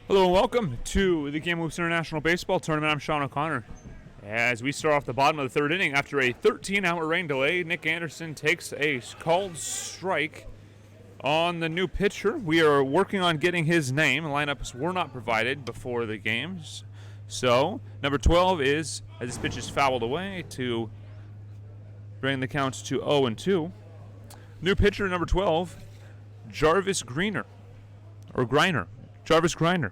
Hello and welcome to the KIBT International Baseball Tournament. I'm Sean O'Connor. As we start off the bottom of the third inning, after a 13-hour rain delay, Nick Anderson takes a called strike on the new pitcher. We are working on getting his name. Lineups were not provided before the games. So, number 12 is, as this pitch is fouled away, to bring the count to 0-2. New pitcher, number 12, Jarvis Griner. Or Griner. Jarvis Griner.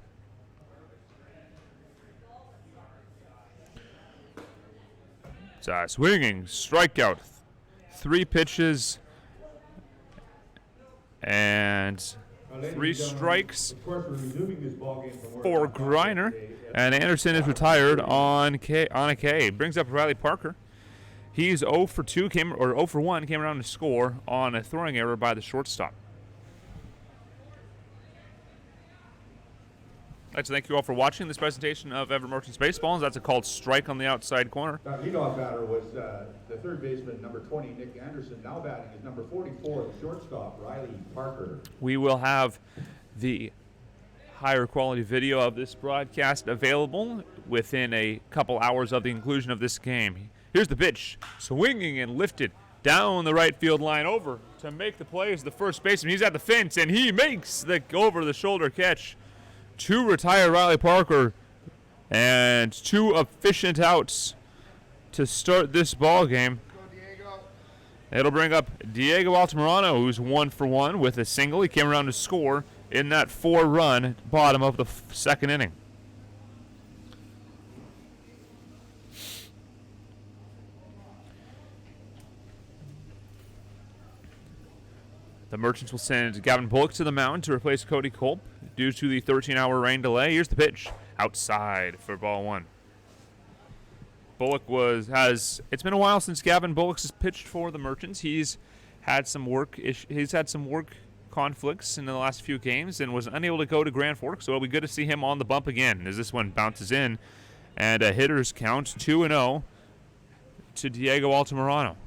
It's a swinging strikeout. 3 pitches and 3 strikes for Griner. And Anderson is retired on a K. Brings up Riley Parker. He's 0 for 2, 0 for 1, came around to score on a throwing error by the shortstop. I'd like to thank you all for watching this presentation of Everett Merchants Baseball. That's a called strike on the outside corner. That leadoff batter was the third baseman, number 20, Nick Anderson. Now batting is number 44, the shortstop, Riley Parker. We will have the higher quality video of this broadcast available within a couple hours of the conclusion of this game. Here's the pitch, swinging and lifted down the right field line over to make the play as the first baseman. He's at the fence, and he makes the over-the-shoulder catch to retire Riley Parker, and 2 efficient outs to start this ball game. It'll bring up Diego Altamirano, who's 1 for 1 with a single. He came around to score in that 4-run bottom of the second inning. The Merchants will send Gavin Bullock to the mound to replace Cody Culp due to the 13-hour rain delay. Here's the pitch, outside for ball 1. Bullock it's been a while since Gavin Bullock has pitched for the Merchants. He's had some work conflicts in the last few games and was unable to go to Grand Forks, so it'll be good to see him on the bump again as this one bounces in, and a hitter's count 2-0 to Diego Altamirano.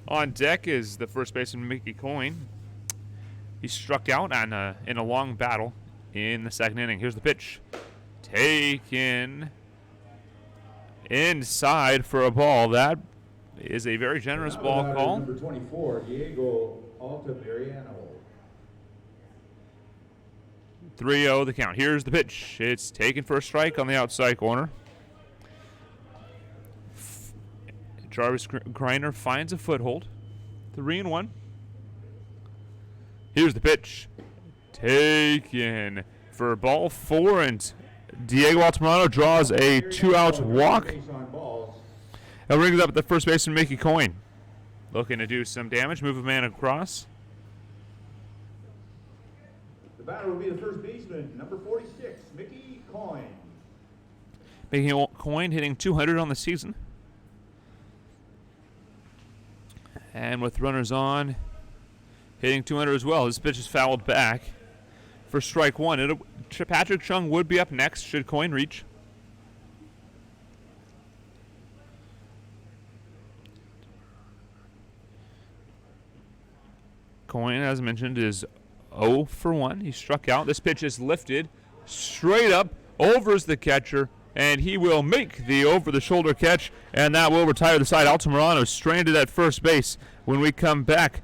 On deck is the first baseman, Mickey Coyne. He struck out in a long battle in the second inning. Here's the pitch. Taken inside for a ball. That is a very generous ball call. Number 24, Diego Altamirano. 3-0 the count. Here's the pitch. It's taken for a strike on the outside corner. Jarvis Griner finds a foothold. 3-1. Here's the pitch. Taken for ball 4, and Diego Altamirano draws a 2-out walk. That brings up the first baseman, Mickey Coyne. Looking to do some damage, move a man across. The batter will be the first baseman, number 46, Mickey Coyne. Mickey Coyne hitting 200 on the season. And with runners on, hitting 200 as well. This pitch is fouled back for strike 1. Patrick Chung would be up next should Coyne reach. Coyne, as mentioned, is 0 for 1. He struck out. This pitch is lifted straight up, overs the catcher, and he will make the over-the-shoulder catch, and that will retire the side. Altamirano stranded at first base. When we come back,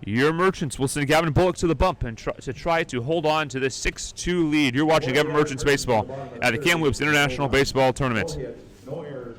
your Merchants will send Gavin Bullock to the bump and try to hold on to this 6-2 lead. You're watching Everett Merchants Baseball at the KIBT International Baseball Tournament. No errors.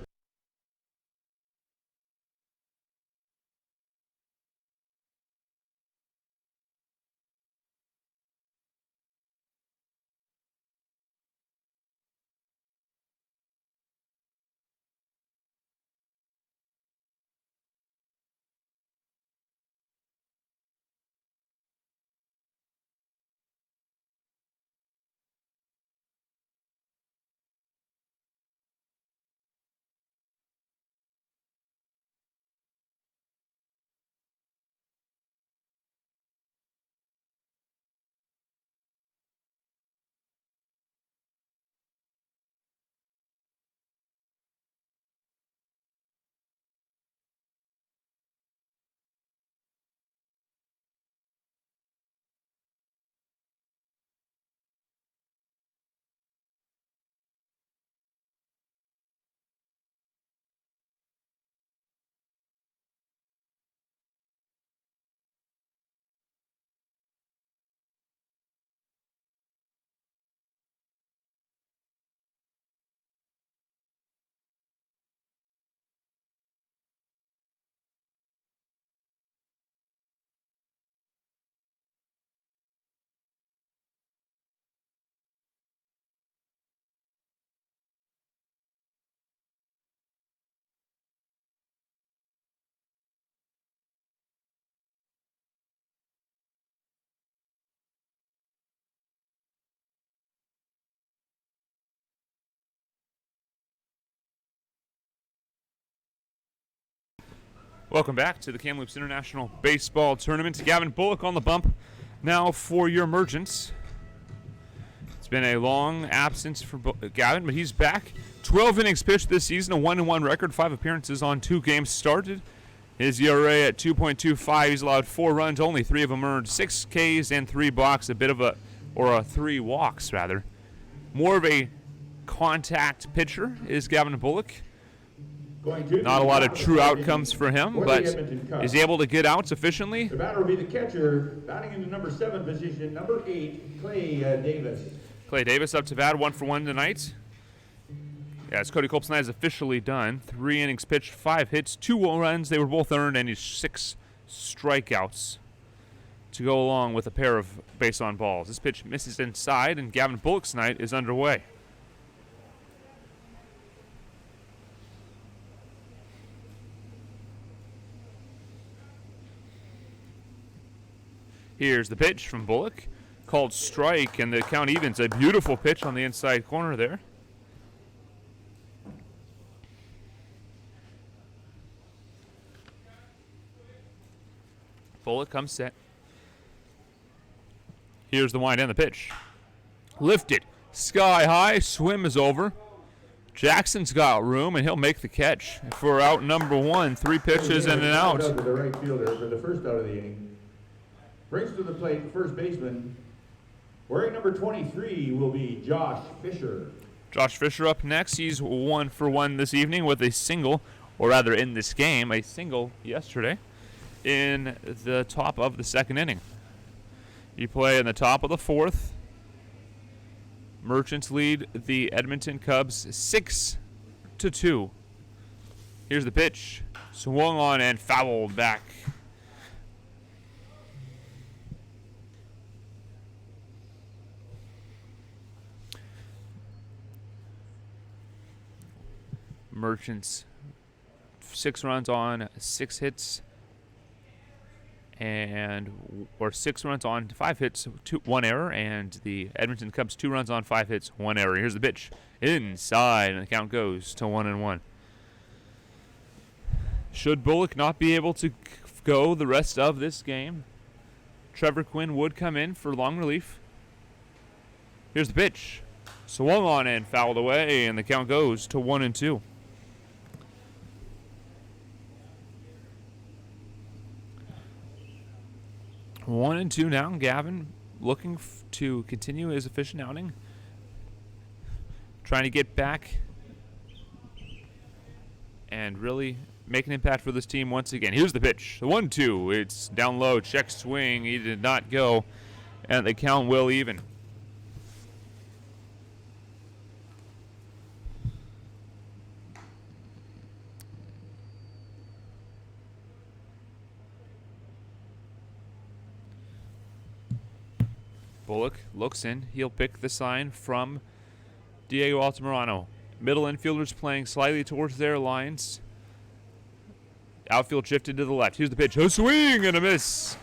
Welcome back to the Kamloops International Baseball Tournament. Gavin Bullock on the bump now for your Merchants. It's been a long absence for Gavin, but he's back. 12 innings pitched this season, a 1-1 record, 5 appearances on 2 games started. His ERA at 2.25. He's allowed 4 runs, only 3 of them earned, 6 Ks and 3 balks, 3 walks rather. More of a contact pitcher is Gavin Bullock. Not a lot of true outcomes for him, but is able to get outs efficiently. The batter will be the catcher, batting in the number 7 position, number 8, Clay Davis. Clay Davis up to bat, 1 for 1 tonight. As Cody Culp's night is officially done. 3 innings pitched, 5 hits, 2 runs. They were both earned, and 6 strikeouts to go along with a pair of base on balls. This pitch misses inside, and Gavin Bullock's night is underway. Here's the pitch from Bullock, called strike, and the count evens. A beautiful pitch on the inside corner there. Bullock comes set. Here's the wind and the pitch. Lifted, sky high, swim is over. Jackson's got room, and he'll make the catch for out number 1. 3 pitches and an out. To the right fielder for the first out of the inning. Brings to the plate first baseman, wearing number 23 will be Josh Fisher. Josh Fisher up next. He's 1 for 1 this evening with a single, or rather in this game, a single yesterday in the top of the 2nd inning. You play in the top of the 4th. Merchants lead the Edmonton Cubs 6-2. Here's the pitch. Swung on and fouled back. Merchants 6 runs on 6 hits, or 6 runs on 5 hits, 1 error, and the Edmonton Cubs 2 runs on 5 hits, 1 error. Here's the pitch inside, and the count goes to 1-1. Should Bullock not be able to go the rest of this game, Trevor Quinn would come in for long relief. Here's the pitch, swung on and fouled away, and the count goes to 1-2. 1-2 now. Gavin looking to continue his efficient outing. Trying to get back and really make an impact for this team once again. Here's the pitch. The 1-2. It's down low. Check swing. He did not go. And the count will even. Bullock looks in. He'll pick the sign from Diego Altamirano. Middle infielders playing slightly towards their lines. Outfield shifted to the left. Here's the pitch. A swing and a miss.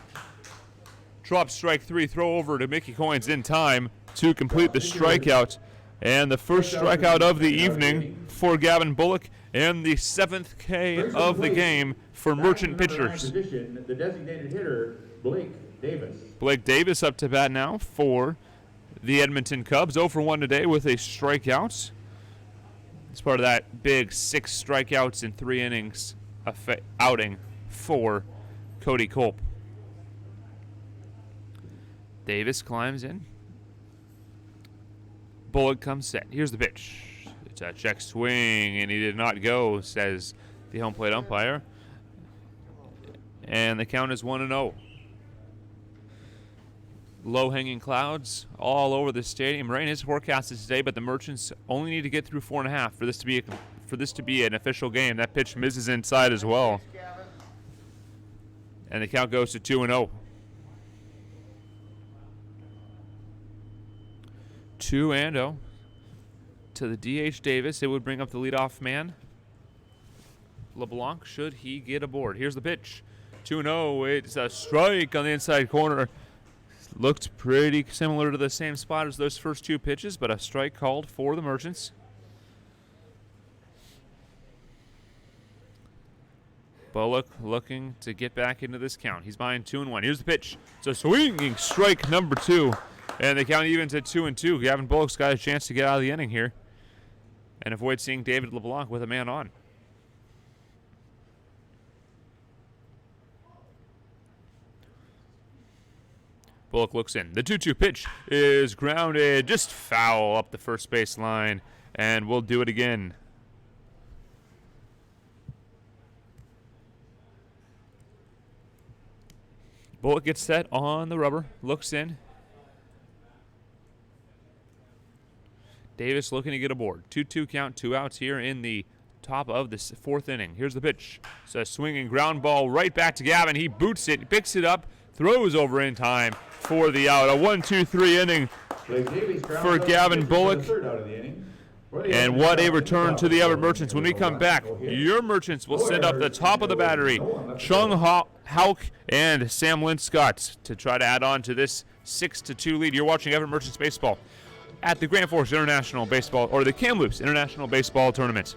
Drop strike 3. Throw over to Mickey Coins in time to complete the strikeout. And the first strikeout of the evening for Gavin Bullock, and the 7th K of the game for Merchant pitchers. The designated hitter, Blake Davis. Blake Davis up to bat now for the Edmonton Cubs. 0 for 1 today with a strikeout. It's part of that big 6 strikeouts in 3 innings outing for Cody Culp. Davis climbs in. Bullock comes set. Here's the pitch. It's a check swing, and he did not go, says the home plate umpire. And the count is 1-0. Low-hanging clouds all over the stadium. Rain is forecasted today, but the Merchants only need to get through 4.5 for this to be an official game. That pitch misses inside as well. And the count goes to 2-0. 2-0 to the DH Davis. It would bring up the leadoff man, LeBlanc, should he get aboard. Here's the pitch. 2-0. It's a strike on the inside corner. Looked pretty similar to the same spot as those first 2 pitches, but a strike called for the Merchants. Bullock looking to get back into this count. He's behind 2-1. Here's the pitch. It's a swinging strike number 2. And the count evens at 2-2. Gavin Bullock's got a chance to get out of the inning here and avoid seeing David LeBlanc with a man on. Bullock looks in. The 2-2 pitch is grounded, just foul up the first base line, and we'll do it again. Bullock gets set on the rubber, looks in. Davis looking to get aboard. 2-2 count, 2 outs here in the top of the 4th inning. Here's the pitch. It's a swinging ground ball right back to Gavin. He boots it, picks it up, throws over in time for the out. A 1-2-3 inning for Gavin Bullock. And what a return to the Everett Merchants. When we come back, your Merchants will send up the top of the battery, Chung Hauk and Sam Linscott, to try to add on to this 6-2 lead. You're watching Everett Merchants Baseball at the Grand Forks International Baseball, or the Kamloops International Baseball Tournament.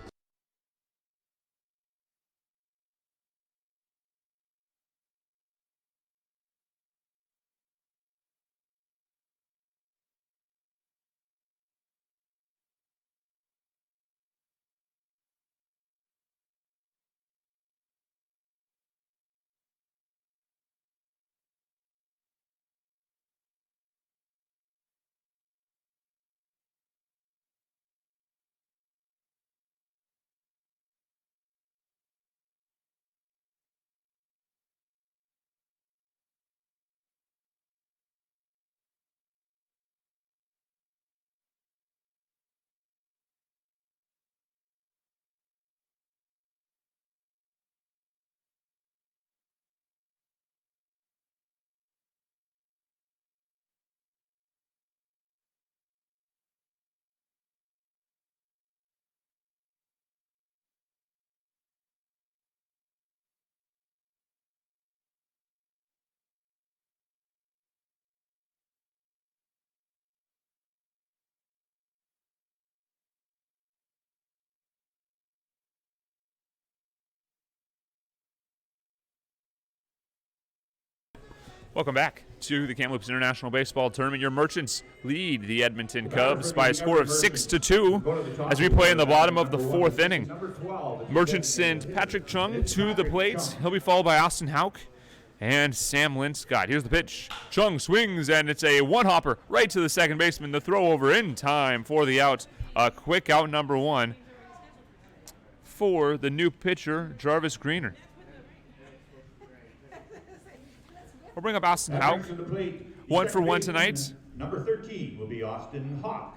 Welcome back to the Kamloops International Baseball Tournament. Your Merchants lead the Edmonton Cubs by a score of 6-2 as we play in the bottom of the 4th inning. Merchants send Patrick Chung to the plate. He'll be followed by Austin Hauk and Sam Linscott. Here's the pitch. Chung swings, and it's a one-hopper right to the second baseman. The throw over in time for the out. A quick out number 1 for the new pitcher, Jarvis Greener. We'll bring up Austin Hauk. 1 for 1 tonight. Number 13 will be Austin Hauk.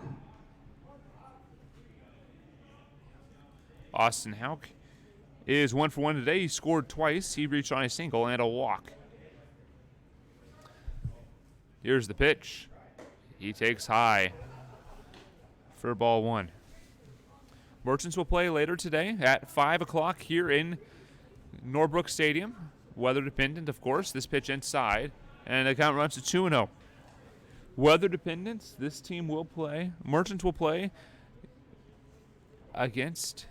Austin Hauk is 1 for 1 today. He scored twice. He reached on a single and a walk. Here's the pitch. He takes high for ball 1. Merchants will play later today at 5 o'clock here in Norbrook Stadium. Weather dependent, of course. This pitch inside, and the count runs to 2-0. Weather dependent. This team will play. Merchants will play against.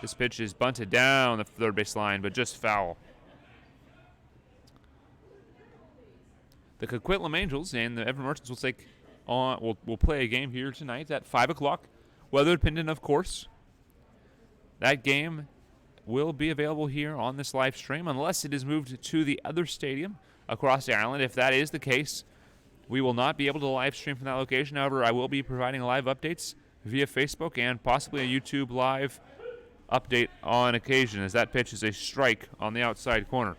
This pitch is bunted down the third base line, but just foul. The Coquitlam Angels and the Everett Merchants will take on. Will play a game here tonight at 5 o'clock. Weather dependent, of course. That game will be available here on this live stream unless it is moved to the other stadium across the island. If that is the case, we will not be able to live stream from that location. However, I will be providing live updates via Facebook and possibly a YouTube live update on occasion, as that pitch is a strike on the outside corner.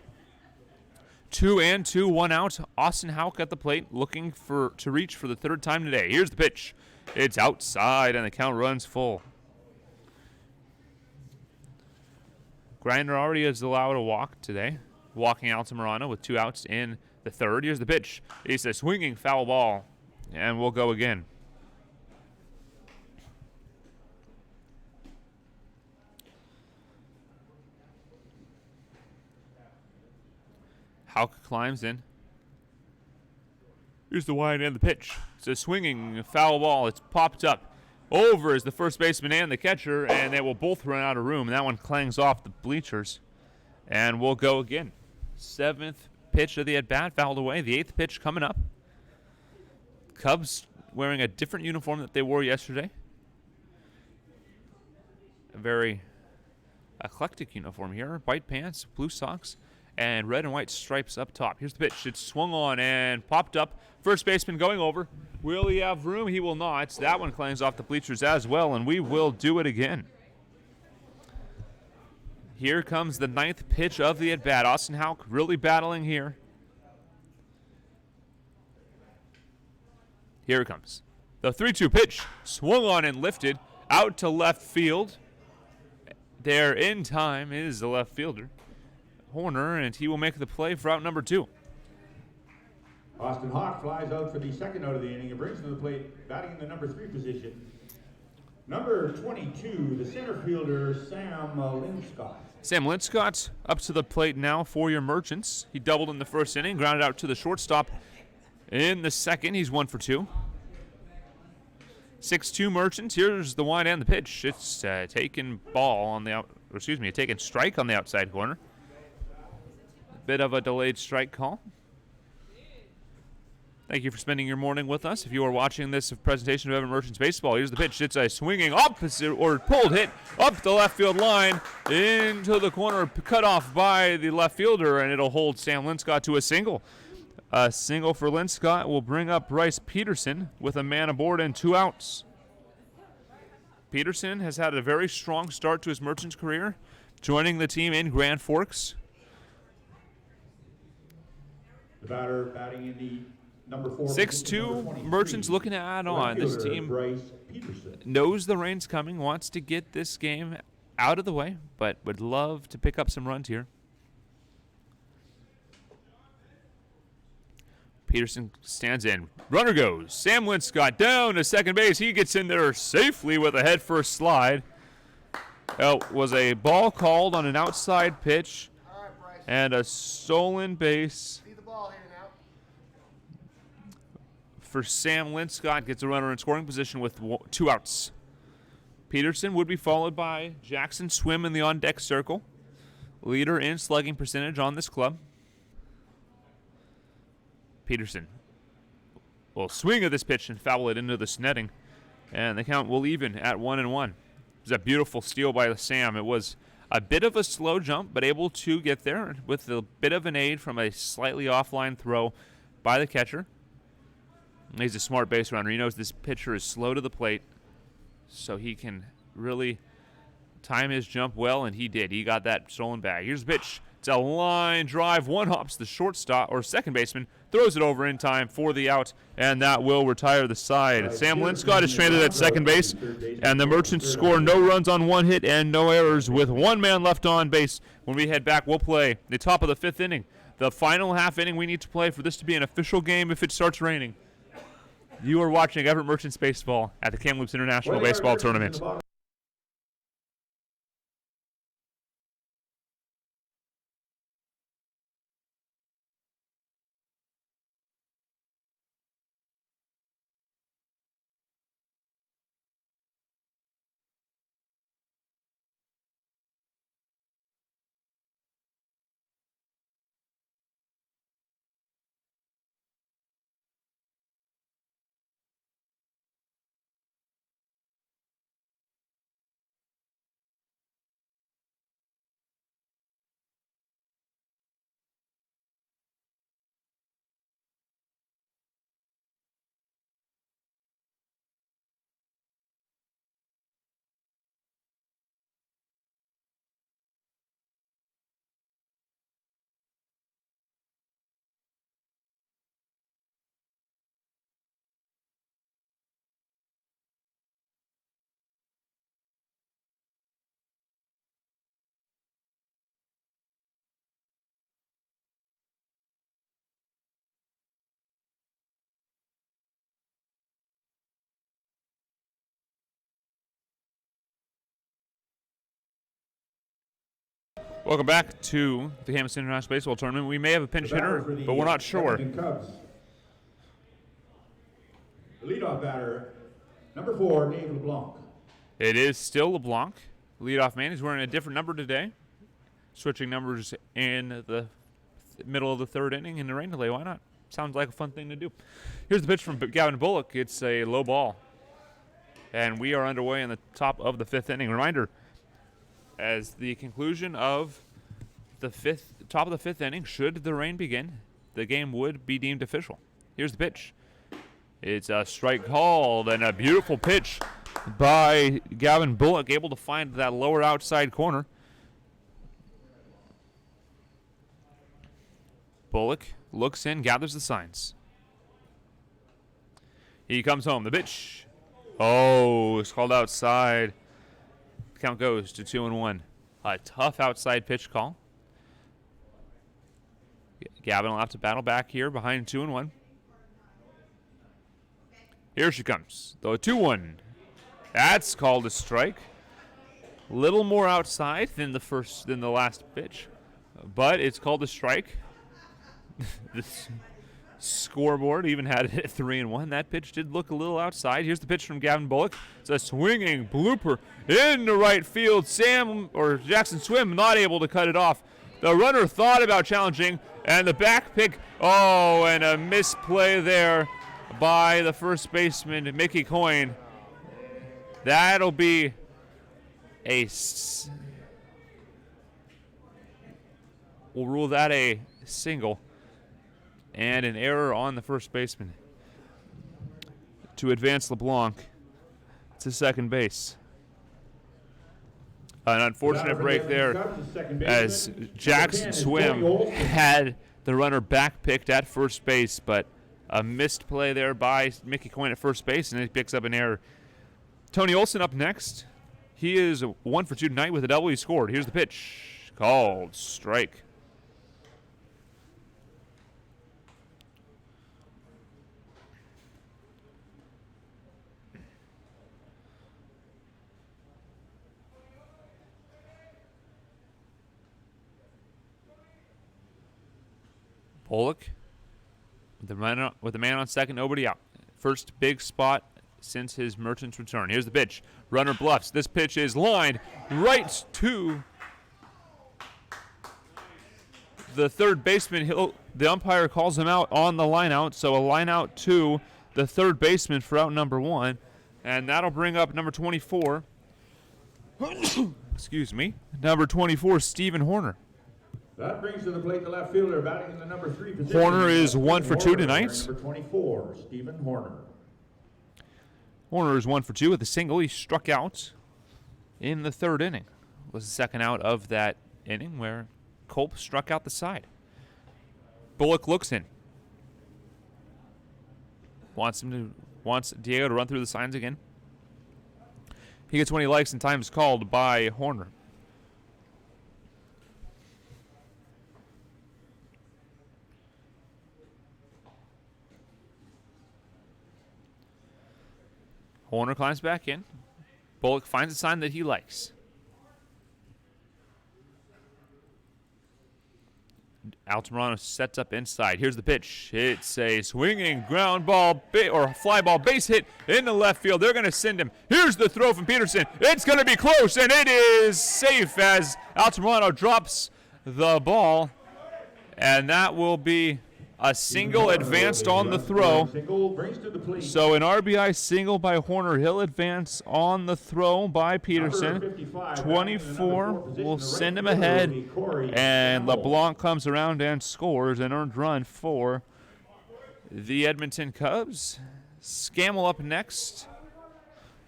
2-2, 1 out. Austin Hauk at the plate, looking to reach for the 3rd time today. Here's the pitch. It's outside, and the count runs full. Grinder already has allowed a walk today, walking Altamirano with 2 outs in the 3rd. Here's the pitch. It's a swinging foul ball, and we'll go again. Hauk climbs in. Here's the wide end of the pitch. It's a swinging foul ball. It's popped up. Over is the first baseman and the catcher, and they will both run out of room. That one clangs off the bleachers. And we'll go again. 7th pitch of the at-bat fouled away. The 8th pitch coming up. Cubs wearing a different uniform that they wore yesterday. A very eclectic uniform here. White pants, blue socks, and red and white stripes up top. Here's the pitch. It's swung on and popped up. First baseman going over. Will he have room? He will not. That one clangs off the bleachers as well, and we will do it again. Here comes the 9th pitch of the at-bat. Austin Houck really battling here. Here it comes. The 3-2 pitch swung on and lifted out to left field. There in time is the left fielder, Horner, and he will make the play for out number 2. Austin Houck flies out for the second out of the inning and brings to the plate, batting in the number 3 position, number 22, the center fielder, Sam Linscott. Sam Linscott up to the plate now for your Merchants. He doubled in the first inning, grounded out to the shortstop in the second. He's 1 for 2. 6-2 Merchants. Here's the wind and the pitch. It's taken taken strike on the outside corner. A bit of a delayed strike call. Thank you for spending your morning with us. If you are watching this presentation of Everett Merchants Baseball, here's the pitch. It's a swinging opposite or pulled hit up the left field line into the corner, cut off by the left fielder, and it'll hold Sam Linscott to a single. A single for Linscott will bring up Bryce Peterson with a man aboard and 2 outs. Peterson has had a very strong start to his Merchants career, joining the team in Grand Forks. The batter batting in the number 4. 6-2 Merchants looking to add on. This team knows the rain's coming, wants to get this game out of the way, but would love to pick up some runs here. Peterson stands in. Runner goes. Sam Linscott down to second base. He gets in there safely with a head-first slide. It was a ball called on an outside pitch and a stolen base for Sam Linscott. Gets a runner in scoring position with 2 outs. Peterson would be followed by Jackson Swim in the on-deck circle. Leader in slugging percentage on this club. Peterson will swing at this pitch and foul it into the netting, and the count will even at 1-1. It was a beautiful steal by Sam. It was a bit of a slow jump, but able to get there with a bit of an aid from a slightly offline throw by the catcher. He's a smart base runner. He knows this pitcher is slow to the plate, so he can really time his jump well, and he did. He got that stolen bag. Here's the pitch. It's a line drive. One hops the shortstop or second baseman, throws it over in time for the out, and that will retire the side. Sam Linscott is stranded at second base, and the Merchants score no runs on 1 hit and no errors with 1 man left on base. When we head back, we'll play the top of the 5th inning. The final half inning we need to play for this to be an official game if it starts raining. You are watching Everett Merchants Baseball at the Kamloops International Baseball Tournament. Welcome back to the Hamilton International Baseball Tournament. We may have a pinch hitter, but we're not sure. Cubs. The leadoff batter, number 4, Dave LeBlanc. It is still LeBlanc, leadoff man. He's wearing a different number today. switching numbers in the middle of the third inning in the rain delay. Why not? Sounds like a fun thing to do. Here's the pitch from Gavin Bullock. It's a low ball. And we are underway in the top of the fifth inning. Reminder, as the conclusion of the top of the fifth inning, should the rain begin, the game would be deemed official. Here's the pitch. It's a strike called, and a beautiful pitch by Gavin Bullock, able to find that lower outside corner. Bullock looks in, gathers the signs. He comes home. The pitch. Oh, it's called outside. Count goes to 2-1. A tough outside pitch call. Gavin will have to battle back here behind 2-1. Here she comes. The 2-1. That's called a strike. Little more outside than the last pitch, but it's called a strike. This scoreboard even had it at 3-1. That pitch did look a little outside. Here's the pitch from Gavin Bullock. It's a swinging blooper into right field. Jackson Swim not able to cut it off. The runner thought about challenging, and the back pick. Oh, and a misplay there by the first baseman, Mickey Coyne. That'll be we'll rule that a single. And an error on the first baseman to advance LeBlanc to second base. An unfortunate break there as Jackson Swim had the runner back picked at first base, but a missed play there by Mickey Coyne at first base, and he picks up an error. Tony Olson up next. He is 1 for 2 tonight with a double. He scored. Here's the pitch. Called strike. Bullock with the man on second, nobody out. First big spot since his Merchants return. Here's the pitch. Runner bluffs. This pitch is lined right to the third baseman. The umpire calls him out on the line out, so a line out to the third baseman for out number 1, and that'll bring up number 24. Excuse me. Number 24, Stephen Horner. That brings to the plate the left fielder batting in the number 3 position. Horner is 1 for 2 tonight. Number 24, Stephen Horner. Horner is 1 for 2 with a single. He struck out in the third inning. Was the second out of that inning where Culp struck out the side. Bullock looks in. Wants Diego to run through the signs again. He gets what he likes, and time is called by Horner. Horner climbs back in. Bullock finds a sign that he likes. Altamirano sets up inside. Here's the pitch. It's a swinging ground ball or fly ball base hit in the left field. They're going to send him. Here's the throw from Peterson. It's going to be close, and it is safe as Altamirano drops the ball. And that will be a single advanced on the throw. So an RBI single by Horner. He'll advance on the throw by Peterson. 24 will send him ahead. And LeBlanc comes around and scores an earned run for the Edmonton Cubs. Scammell up next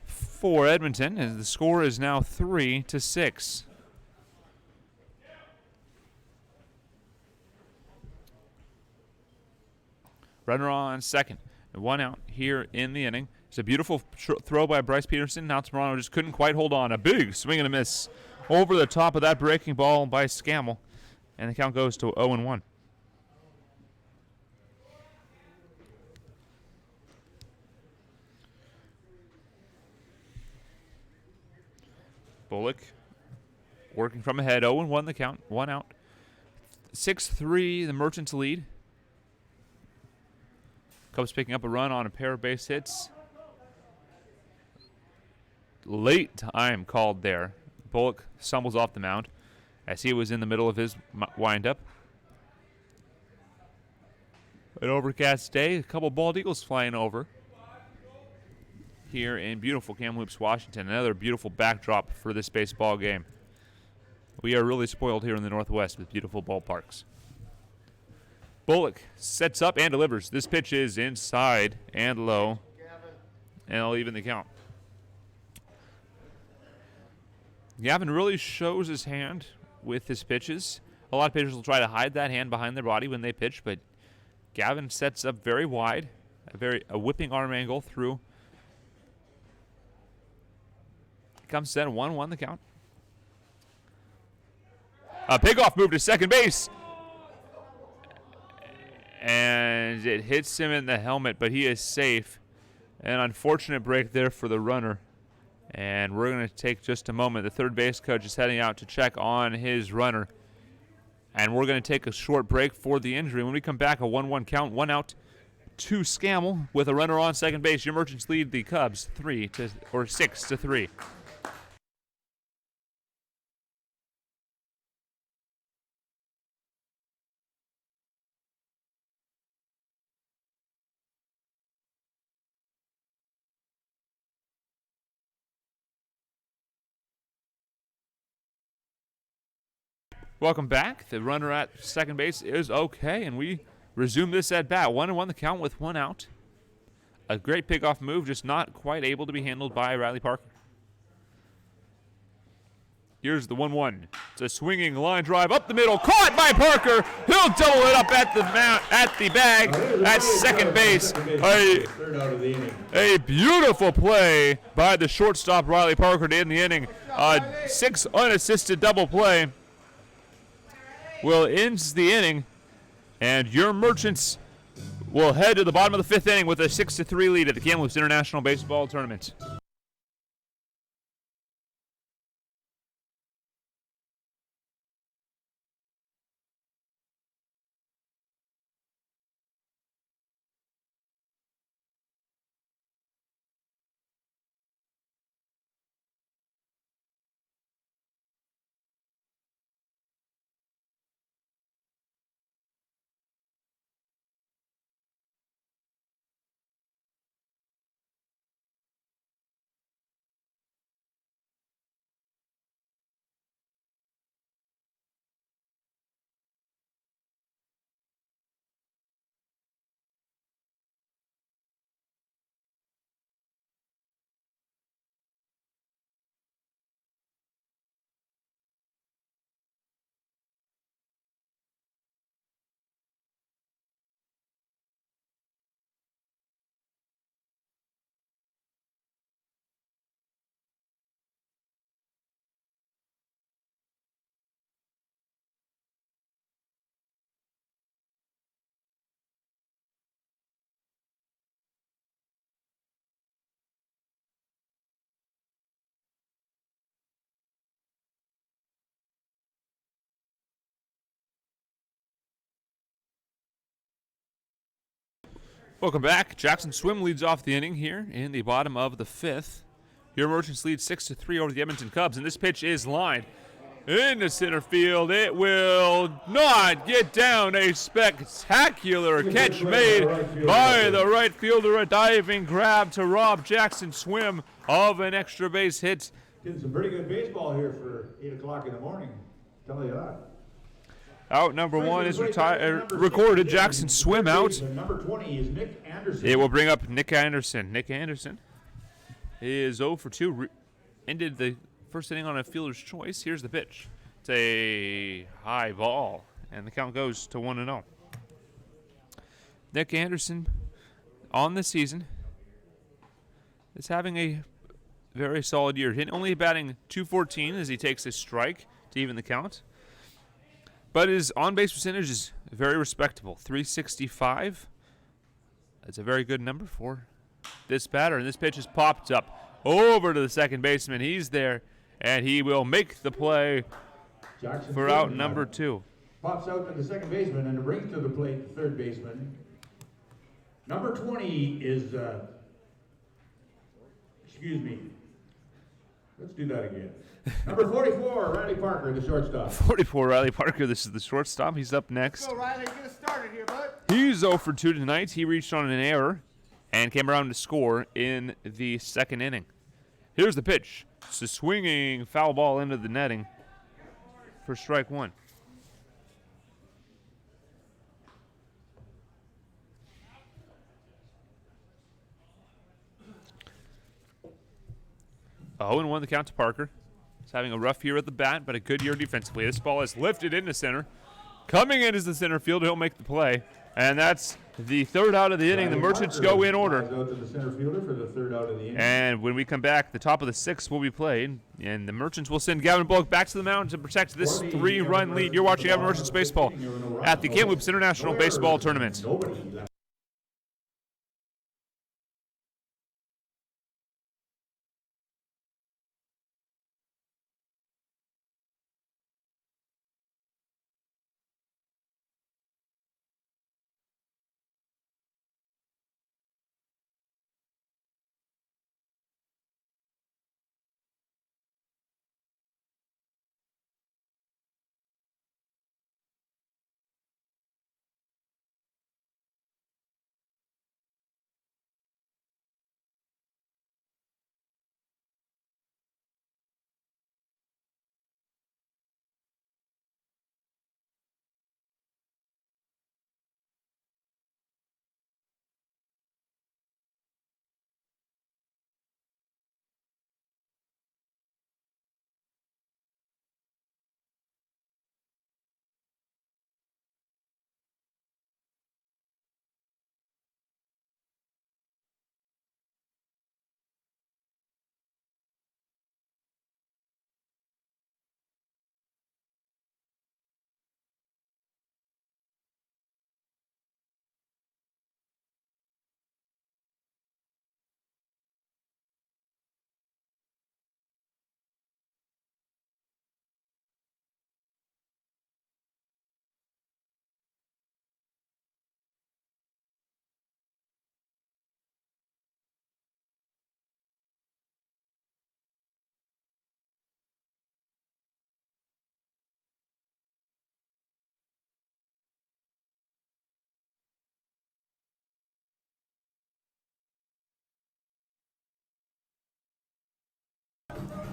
for Edmonton. And the score is now 3-6. Runner on second. 1 out here in the inning. It's a beautiful throw by Bryce Peterson. Now Toronto just couldn't quite hold on. A big swing and a miss over the top of that breaking ball by Scammell. And the count goes to 0-1. Bullock working from ahead. 0-1 the count. 1 out. 6-3 the Merchants lead. Cubs picking up a run on a pair of base hits. Late time called there. Bullock stumbles off the mound. as he was in the middle of his windup. An overcast day, a couple bald eagles flying over here in beautiful Kamloops, Washington. Another beautiful backdrop for this baseball game. We are really spoiled here in the Northwest with beautiful ballparks. Bullock sets up and delivers. This pitch is inside and low, and I'll even the count. Gavin really shows his hand with his pitches. A lot of pitchers will try to hide that hand behind their body when they pitch, but Gavin sets up very wide, a whipping arm angle through. Comes set 1-1 the count. A pickoff move to second base. And it hits him in the helmet, but he is safe. An unfortunate break there for the runner. And we're going to take just a moment. The third base coach is heading out to check on his runner. And we're going to take a short break for the injury. When we come back, a 1-1 count, 1 out to Scammell with a runner on second base. Your Merchants lead the Cubs 6-3. Welcome back. The runner at second base is okay, and we resume this at bat. 1-1 the count with 1 out. A great pickoff move, just not quite able to be handled by Riley Parker. Here's the 1-1. It's a swinging line drive up the middle, caught by Parker. He'll double it up at the bag at second base. A beautiful play by the shortstop Riley Parker to end the inning. 6 unassisted double play will end the inning, and your Merchants will head to the bottom of the 5th inning with a 6-3 lead at the Kamloops International Baseball Tournament. Welcome back. Jackson Swim leads off the inning here in the bottom of the 5th. Your Merchants lead 6-3 over the Edmonton Cubs, and this pitch is lined into center field. It will not get down. A spectacular catch made by the right fielder. A diving grab to rob Jackson Swim of an extra base hit. Getting some pretty good baseball here for 8 o'clock in the morning. Tell you that. Out number 1 is recorded. Jackson Swim out. Number 20 is Nick Anderson. It will bring up Nick Anderson. Nick Anderson is 0 for 2. Ended the first inning on a fielder's choice. Here's the pitch. It's a high ball, and the count goes to 1-0. Nick Anderson on the season is having a very solid year. Only batting .214 as he takes a strike to even the count. But his on-base percentage is very respectable, .365. That's a very good number for this batter. And this pitch is popped up over to the second baseman. He's there, and he will make the play for out number 2. Pops out to the second baseman and brings to the plate the third baseman. Number 20 is, Let's do that again. Number 44, Riley Parker, the shortstop. 44, Riley Parker. This is the shortstop. He's up next. Go, Riley. Get us started here, bud. He's 0 for 2 tonight. He reached on an error and came around to score in the second inning. Here's the pitch. It's a swinging foul ball into the netting for strike one. Oh, and 1 the count to Parker. He's having a rough year at the bat, but a good year defensively. This ball is lifted into center. Coming in as the center fielder, he'll make the play. And that's the third out of the inning. The Merchants go in order. Out to the center fielder for the third out of the inning. And when we come back, the top of the sixth will be played. And the Merchants will send Gavin Bullock back to the mound to protect this 3-run lead. You're watching Everett Merchants Baseball at the Kamloops International Baseball Tournament.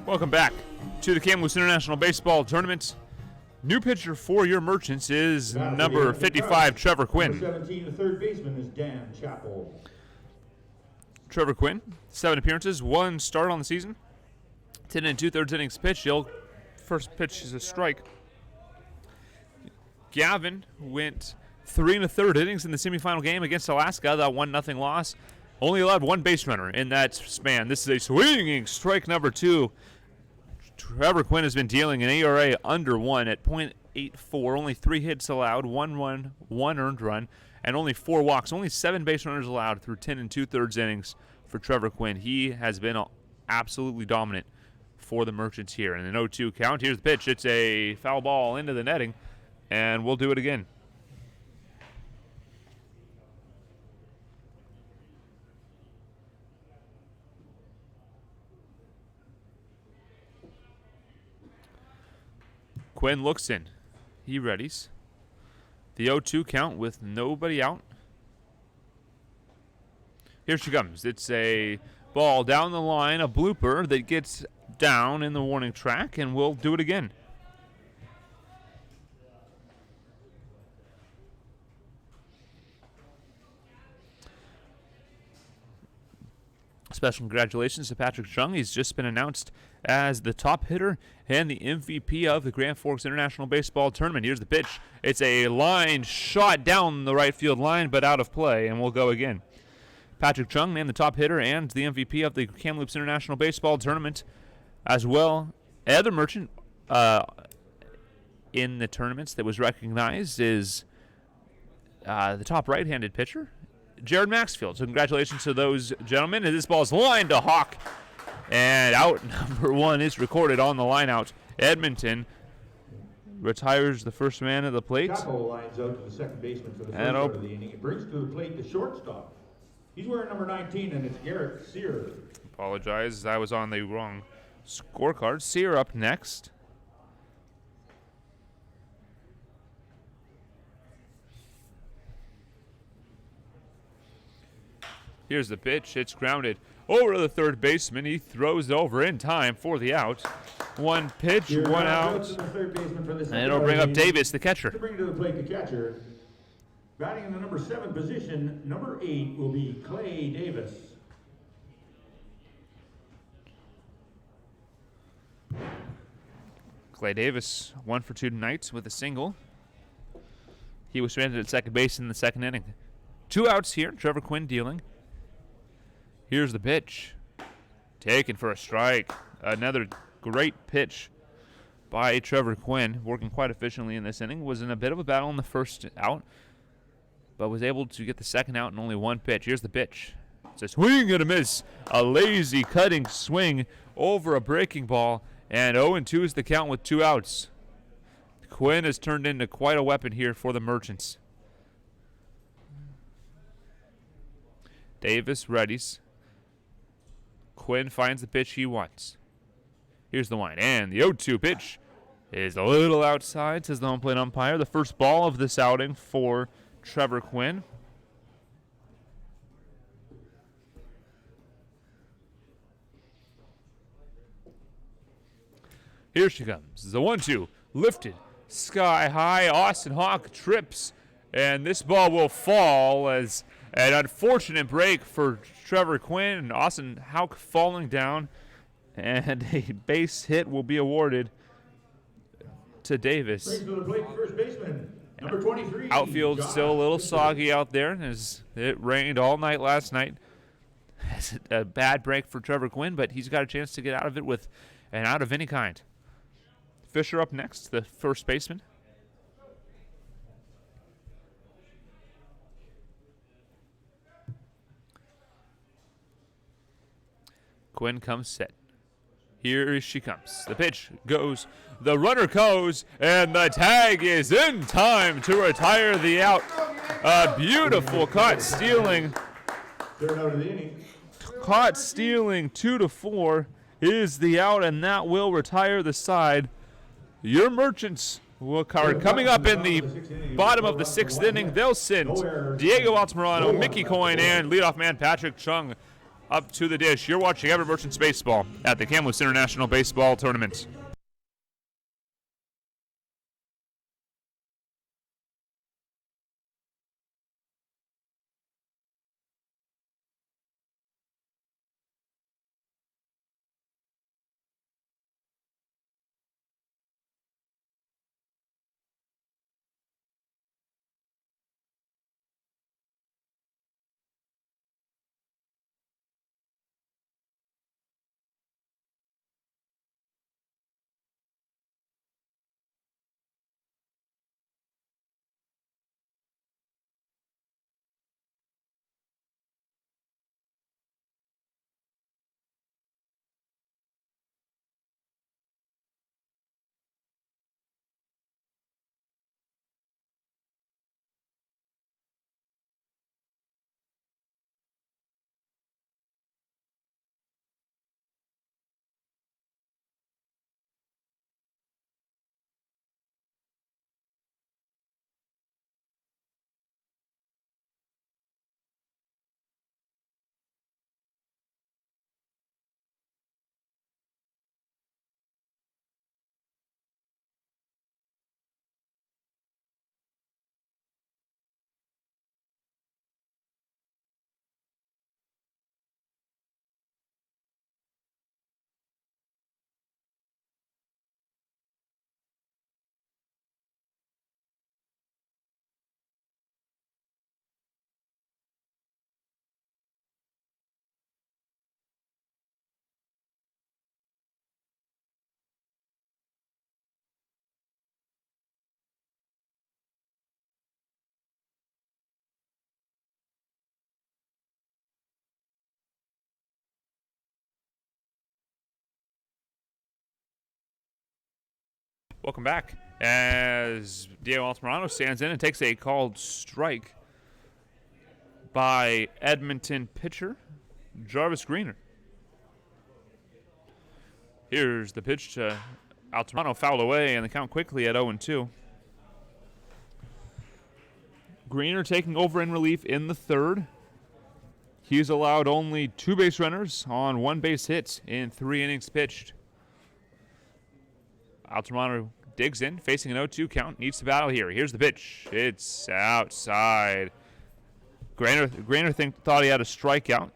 Welcome back to the Kamloops International Baseball Tournament. New pitcher for your Merchants is number 55, Trevor Quinn. Number 17, the third baseman is Dan Chappell. Trevor Quinn, 7 appearances, 1 start on the season. 10 2/3 innings pitched. First pitch is a strike. Gavin went 3 1/3 innings in the semifinal game against Alaska, that 1-0 loss. Only allowed 1 base runner in that span. This is a swinging strike number 2. Trevor Quinn has been dealing an ERA under 1 at .84. Only 3 hits allowed, 1 run, 1 earned run, and only 4 walks. Only 7 base runners allowed through 10 2/3 innings for Trevor Quinn. He has been absolutely dominant for the Merchants here. In an 0-2 count, here's the pitch. It's a foul ball into the netting, and we'll do it again. Quinn looks in. He readies. The 0-2 count with nobody out. Here she comes. It's a ball down the line, a blooper that gets down in the warning track, and we'll do it again. Special congratulations to Patrick Chung. He's just been announced as the top hitter and the MVP of the Grand Forks International Baseball Tournament. Here's the pitch. It's a line shot down the right field line, but out of play, and we'll go again. Patrick Chung named the top hitter and the MVP of the Kamloops International Baseball Tournament, as well. Other Merchant in the tournaments that was recognized is the top right-handed pitcher, Jared Maxfield. So congratulations to those gentlemen. And this ball is lined to Hawk. And out number 1 is recorded on the line out. Edmonton retires the first man at the plate. Chappell lines out to the second baseman for the first out of the inning. It brings to the plate the shortstop. He's wearing number 19, and it's Garrett Sear. Apologize. I was on the wrong scorecards. See her up next. Here's the pitch. It's grounded over to the third baseman. He throws it over in time for the out. One pitch, one out. And it'll bring up Davis, the catcher. To bring to the plate the catcher. Batting in the number 7 position, number 8 will be Clay Davis. Clay Davis, 1 for 2 tonight with a single. He was stranded at second base in the second inning. 2 outs here. Trevor Quinn dealing. Here's the pitch. Taken for a strike. Another great pitch by Trevor Quinn, working quite efficiently in this inning. Was in a bit of a battle in the first out, but was able to get the second out in only 1 pitch. Here's the pitch. It's a swing and a miss. A lazy cutting swing over a breaking ball, and 0-2 is the count with 2 outs. Quinn has turned into quite a weapon here for the Merchants. Davis readies. Quinn finds the pitch he wants. Here's the one, and the 0-2 pitch is a little outside, says the home plate umpire. The first ball of this outing for Trevor Quinn. Here she comes. The 1-2 lifted sky high. Austin Hawk trips, and this ball will fall as an unfortunate break for Trevor Quinn, and Austin Hawk falling down, and a base hit will be awarded to Davis. Brings to the plate first baseman, number 23. Outfield still a little soggy out there as it rained all night last night. It's a bad break for Trevor Quinn, but he's got a chance to get out of it with an out of any kind. Fisher up next, the first baseman. Quinn comes set. Here she comes. The pitch goes. The runner goes, and the tag is in time to retire the out. A beautiful caught stealing. Third out of the inning. Caught stealing 2-4 is the out, and that will retire the side. Your Merchants will are coming up in the bottom of the 6th inning. They'll send Diego Altamirano, Mickey Coyne, and leadoff man Patrick Chung up to the dish. You're watching Everett Merchants Baseball at the Kamloops International Baseball Tournament. Welcome back as Diego Altamirano stands in and takes a called strike by Edmonton pitcher Jarvis Greener. Here's the pitch to Altamirano, fouled away, and the count quickly at 0-2. Greener taking over in relief in the third. He's allowed only 2 base runners on 1 base hit in 3 innings pitched. Altamirano digs in, facing an 0-2 count, needs to battle here. Here's the pitch. It's outside. Greener thought he had a strikeout.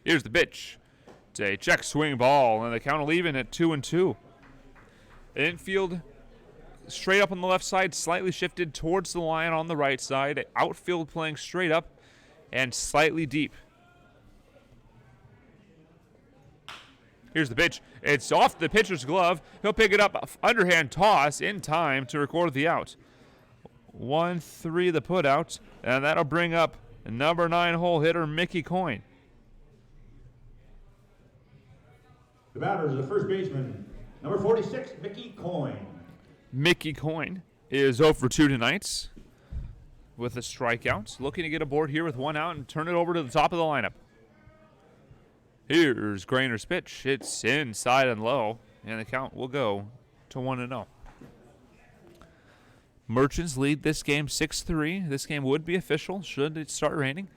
Here's the pitch. It's a check swing ball, and the count will even at 2-2. Infield straight up on the left side, slightly shifted towards the line on the right side. Outfield playing straight up and slightly deep. Here's the pitch. It's off the pitcher's glove. He'll pick it up, underhand toss in time to record the out. 1-3 the put out, and that'll bring up number 9 hole hitter Mickey Coyne. The batter is the first baseman, number 46, Mickey Coyne. Mickey Coyne is 0 for 2 tonight with a strikeout. Looking to get aboard here with 1 out and turn it over to the top of the lineup. Here's Grainer's pitch. It's inside and low, and the count will go to 1-0. Merchants lead this game 6-3. This game would be official should it start raining.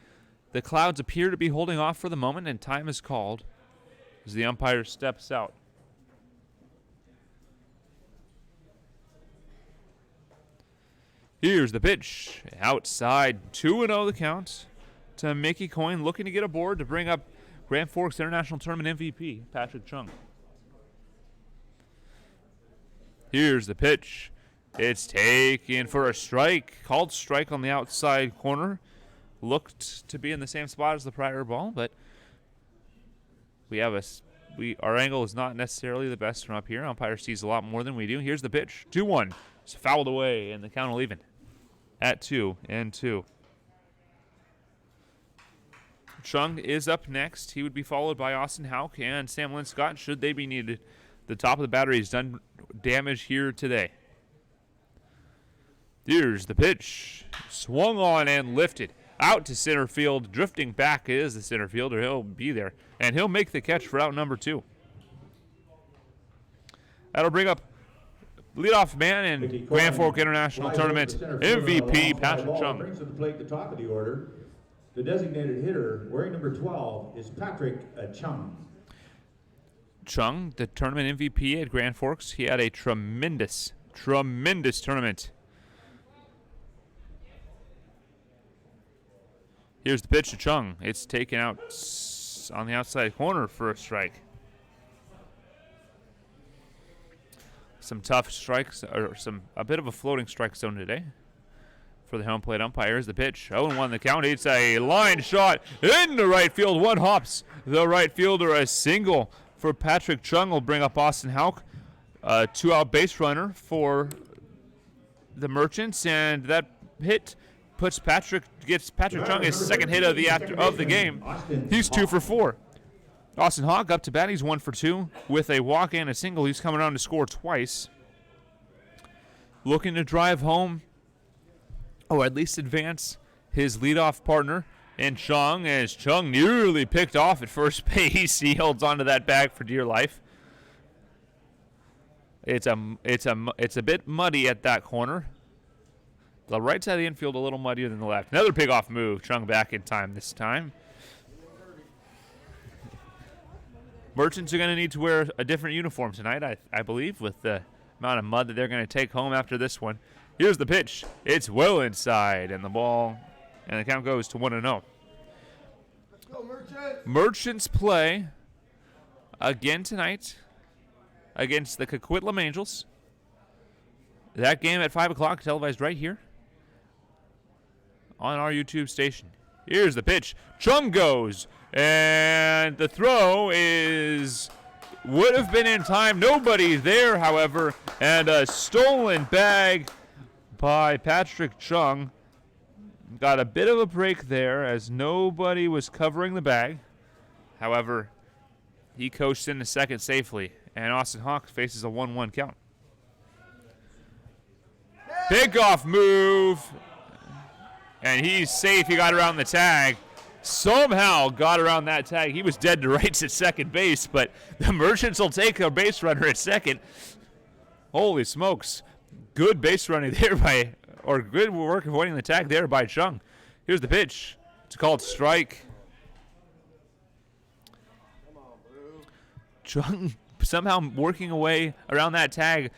The clouds appear to be holding off for the moment, and time is called as the umpire steps out. Here's the pitch. Outside, 2-0 the count to Mickey Coyne, looking to get aboard to bring up Grand Forks International Tournament MVP, Patrick Chung. Here's the pitch. It's taken for a strike. Called strike on the outside corner. Looked to be in the same spot as the prior ball, but our angle is not necessarily the best from up here. Umpire sees a lot more than we do. Here's the pitch. 2-1. It's fouled away, and the count will even at 2-2. Chung is up next. He would be followed by Austin Houck and Sam Lynn Scott should they be needed. The top of the battery has done damage here today. Here's the pitch. Swung on and lifted. Out to center field. Drifting back is the center fielder. He'll be there. And he'll make the catch for out number 2. That'll bring up leadoff man and Grand Fork International Tournament MVP Patrick Chung. Brings to the plate the top of the order. The designated hitter, wearing number 12, is Patrick Chung. Chung, the tournament MVP at Grand Forks, he had a tremendous tournament. Here's the pitch to Chung. It's taken out on the outside corner for a strike. Some tough strikes, or a bit of a floating strike zone today for the home plate umpires. The pitch, 0-1 the count. It's a line shot in the right field. 1 hops the right fielder. A single for Patrick Chung will bring up Austin Houck. 2-out base runner for the Merchants, and that hit gets Patrick Chung his second hit of the game. He's 2 for 4. Austin Houck up to bat. He's 1 for 2 with a walk and a single. He's coming on to score twice. Looking to drive home, or at least advance his leadoff partner in Chung, as Chung nearly picked off at first base. He holds onto that bag for dear life. It's a bit muddy at that corner. The right side of the infield a little muddier than the left. Another pick-off move. Chung back in time this time. Merchants are going to need to wear a different uniform tonight, I believe, with the amount of mud that they're going to take home after this one. Here's the pitch. It's well inside, and the count goes to 1-0. Let's go, Merchants! Merchants play again tonight against the Coquitlam Angels. That game at 5 o'clock, televised right here on our YouTube station. Here's the pitch. Chung goes, and the throw would have been in time. Nobody there, however, and a stolen bag by Patrick Chung. Got a bit of a break there as nobody was covering the bag. However, he coached into second safely, and Austin Houck faces a 1-1 count. Pickoff move, And he's safe. He got around the tag. Somehow got around that tag. He was dead to rights at second base, but the Merchants will take a base runner at second. Holy smokes. Good base running there or good work avoiding the tag there by Chung. Here's the pitch. It's called strike. Chung somehow working away around that tag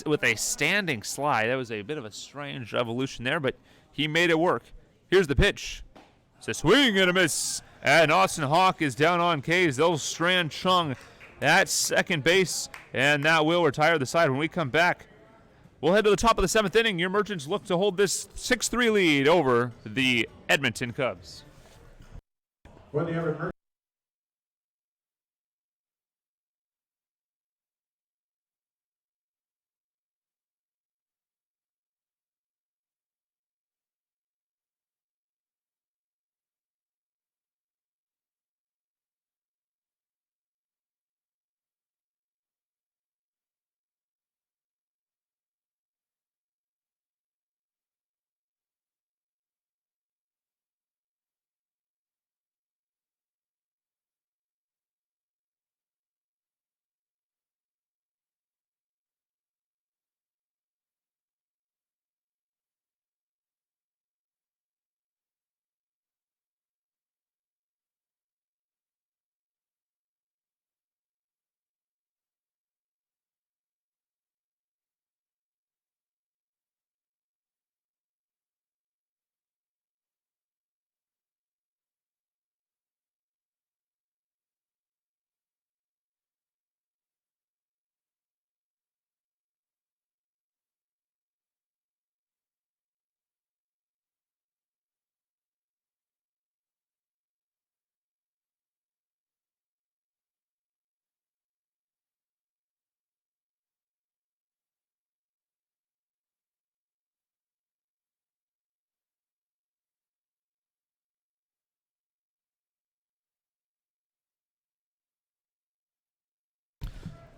with a standing slide. That was a bit of a strange evolution there, but he made it work. Here's the pitch. It's a swing and a miss. And Austin Hawk is down on K's. They'll strand Chung at second base, and that will retire the side. When we come back, we'll head to the top of the 7th inning. Your Merchants look to hold this 6-3 lead over the Edmonton Cubs. For the Everett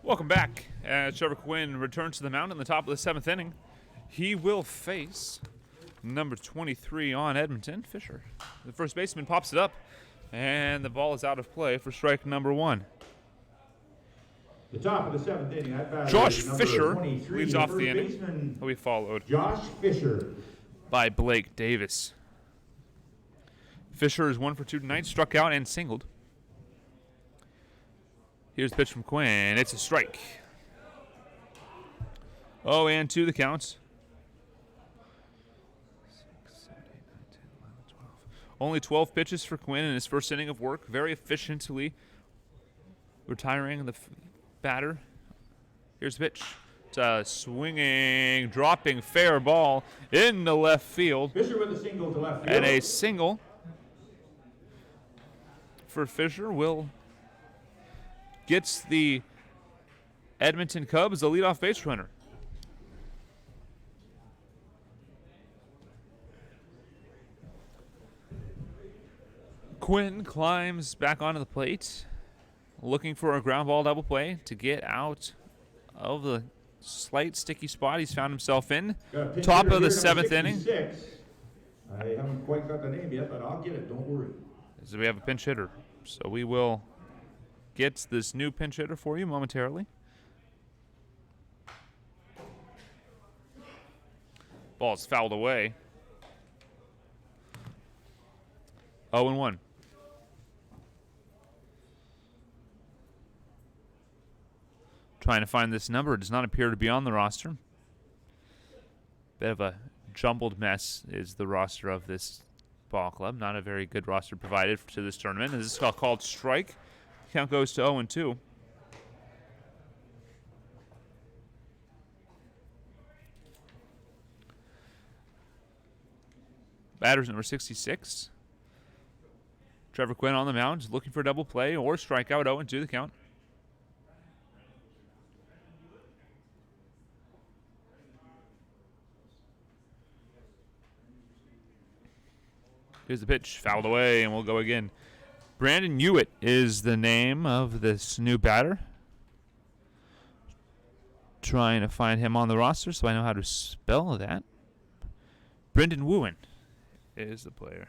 Welcome back. Trevor Quinn returns to the mound in the top of the 7th inning. He will face number 23 on Edmonton, Fisher. The first baseman pops it up, and the ball is out of play for strike number 1. The top of the 7th inning. Josh Fisher leads off the inning. He'll be followed Josh Fisher by Blake Davis. Fisher is 1 for 2 tonight, struck out and singled. Here's the pitch from Quinn. It's a strike. 0-2 the count. 6, 7, 8, 9, 10, 11, 12. Only 12 pitches for Quinn in his first inning of work. Very efficiently retiring the batter. Here's the pitch. It's a swinging, dropping fair ball into left field. Fisher with a single to left field. And a single for Fisher gets the Edmonton Cubs the leadoff base runner. Quinn climbs back onto the plate, looking for a ground ball double play to get out of the slight sticky spot he's found himself in. Top of the 7th inning. I haven't quite got the name yet, but I'll get it. Don't worry. So we have a pinch hitter. So we will get this new pinch hitter for you momentarily. Ball's fouled away. 0-1. Trying to find this number. It does not appear to be on the roster. Bit of a jumbled mess is the roster of this ball club. Not a very good roster provided to this tournament. This is called strike. Count goes to 0-2. Batter's number 66. Trevor Quinn on the mound, looking for a double play or strikeout. 0-2 the count. Here's the pitch, fouled away, and we'll go again. Brandon Hewitt is the name of this new batter. Trying to find him on the roster so I know how to spell that. Brendan Wooen is the player.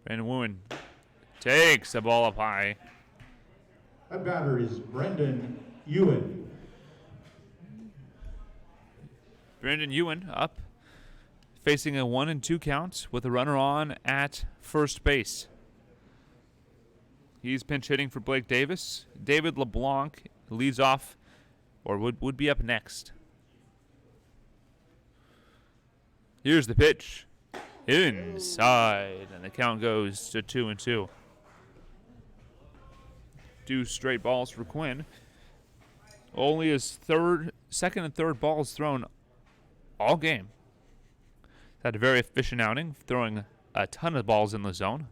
Brandon Wooen takes the ball up high. That batter is Brendan Ewan. Brandon Ewan up, facing a 1-2 count with a runner on at first base. He's pinch hitting for Blake Davis. David LeBlanc leads off, or would be up next. Here's the pitch. Inside, and the count goes to 2-2. 2 straight balls for Quinn. Only his second and third balls thrown all game. Had a very efficient outing, throwing a ton of balls in the zone.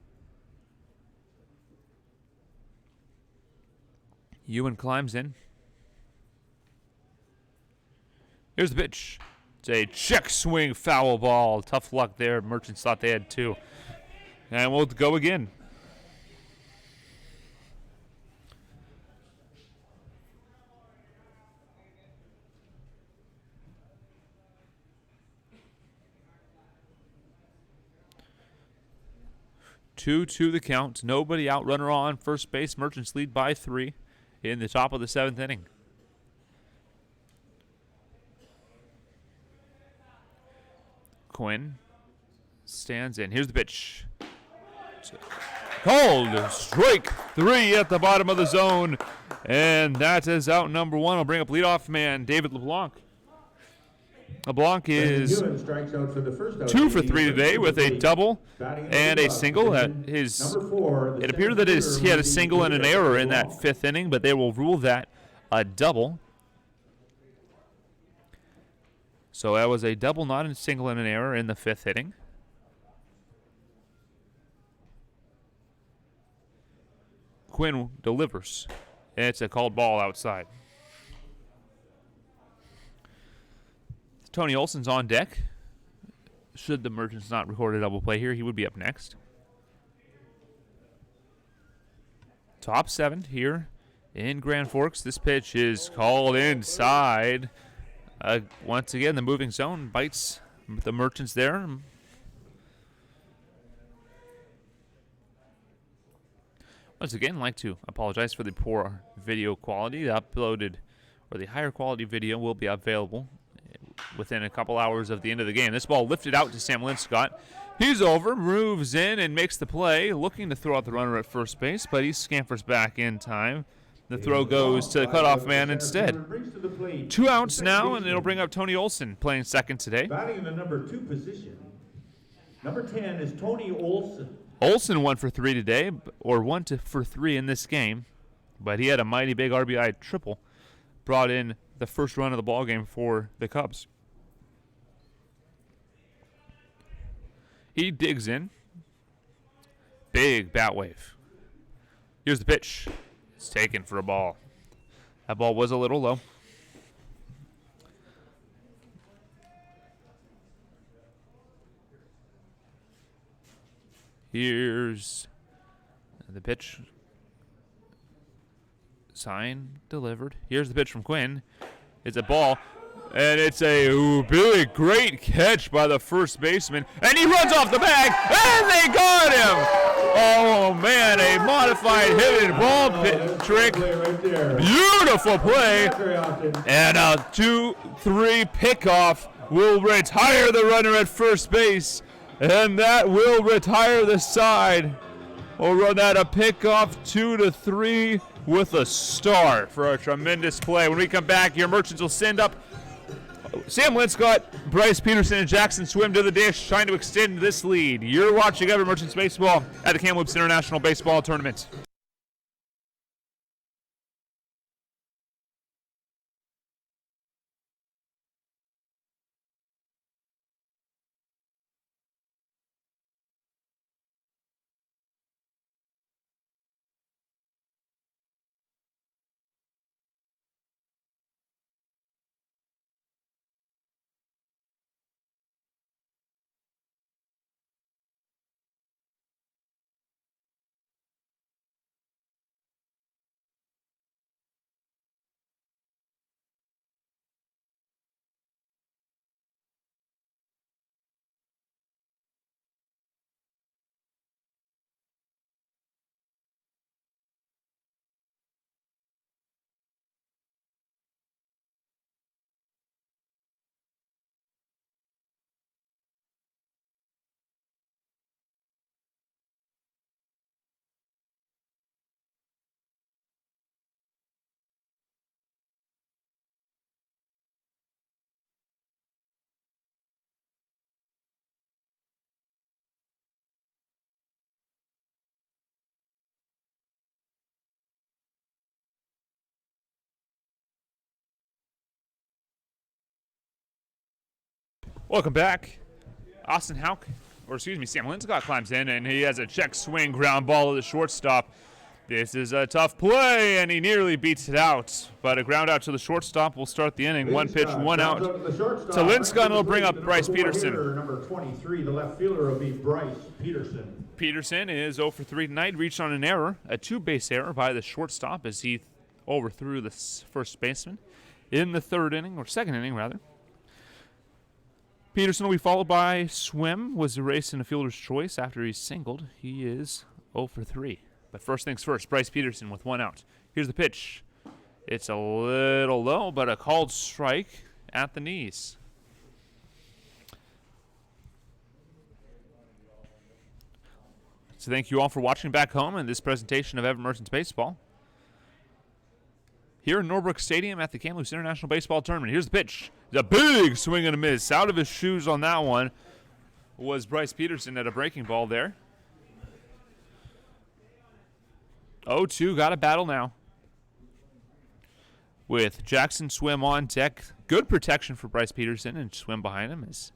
Ewan climbs in. Here's the pitch. It's a check swing foul ball. Tough luck there. Merchants thought they had 2. And we'll go again. Two to the count. Nobody out. Runner on first base. Merchants lead by 3 in the top of the 7th inning. Quinn stands in. Here's the pitch. Called strike 3 at the bottom of the zone. And that is out number 1. I'll bring up leadoff man David LeBlanc. LeBlanc is 2 for 3 today with a double and a single. It appeared that he had a single and an error in that 5th inning, but they will rule that a double. So that was a double, not a single, and an error in the 5th inning. Quinn delivers. It's a called ball outside. Tony Olson's on deck. Should the Merchants not record a double play here, he would be up next. Top 7 here in Grand Forks. This pitch is called inside. Once again, the moving zone bites the Merchants there. Once again, I'd like to apologize for the poor video quality. The higher quality video will be available within a couple hours of the end of the game. This ball lifted out to Sam Linscott. He's over, moves in, and makes the play, looking to throw out the runner at first base, but he scampers back in time. The throw goes to the cutoff man instead. 2 outs now, and it'll bring up Tony Olson, playing second today. Batting in the number 2 position, number 10 is Tony Olson. Olson 1 for 3 today, or 1 for 3 in this game, but he had a mighty big RBI triple. Brought in the first run of the ballgame for the Cubs. He digs in. Big bat wave. Here's the pitch. It's taken for a ball. That ball was a little low. Here's the pitch. Sign delivered. Here's the pitch from Quinn. It's a ball, and it's a big, great catch by the first baseman, and he runs off the bag, and they got him! Oh, man, a modified hidden ball trick. Beautiful play, and a 2-3 pickoff will retire the runner at first base, and that will retire the side. We'll run that a pickoff 2-3 with a star for a tremendous play. When we come back, your Merchants will send up Sam Linscott, Bryce Peterson, and Jackson Swim to the dish, trying to extend this lead. You're watching Everett Merchants Baseball at the Kamloops International Baseball Tournament. Welcome back. Sam Linscott climbs in, and he has a check swing ground ball to the shortstop. This is a tough play, and he nearly beats it out. But a ground out to the shortstop will start the inning. One pitch, one out to Linscott, and it'll bring up Bryce Peterson. Number 23, the left fielder will be Bryce Peterson. Peterson is 0 for 3 tonight, reached on an error, a two-base error by the shortstop as he overthrew the first baseman in the second inning rather. Peterson will be followed by Swim, was erased in a fielder's choice after he singled. He is 0 for 3. But first things first, Bryce Peterson with one out. Here's the pitch. It's a little low, but a called strike at the knees. So thank you all for watching back home in this presentation of Everett Merchants Baseball. Here in Norbrook Stadium at the Kamloops International Baseball Tournament. Here's the pitch. It's a big swing and a miss. Out of his shoes on that one was Bryce Peterson at a breaking ball there. 0-2, got a battle now. With Jackson Swim on deck. Good protection for Bryce Peterson, and Swim behind him is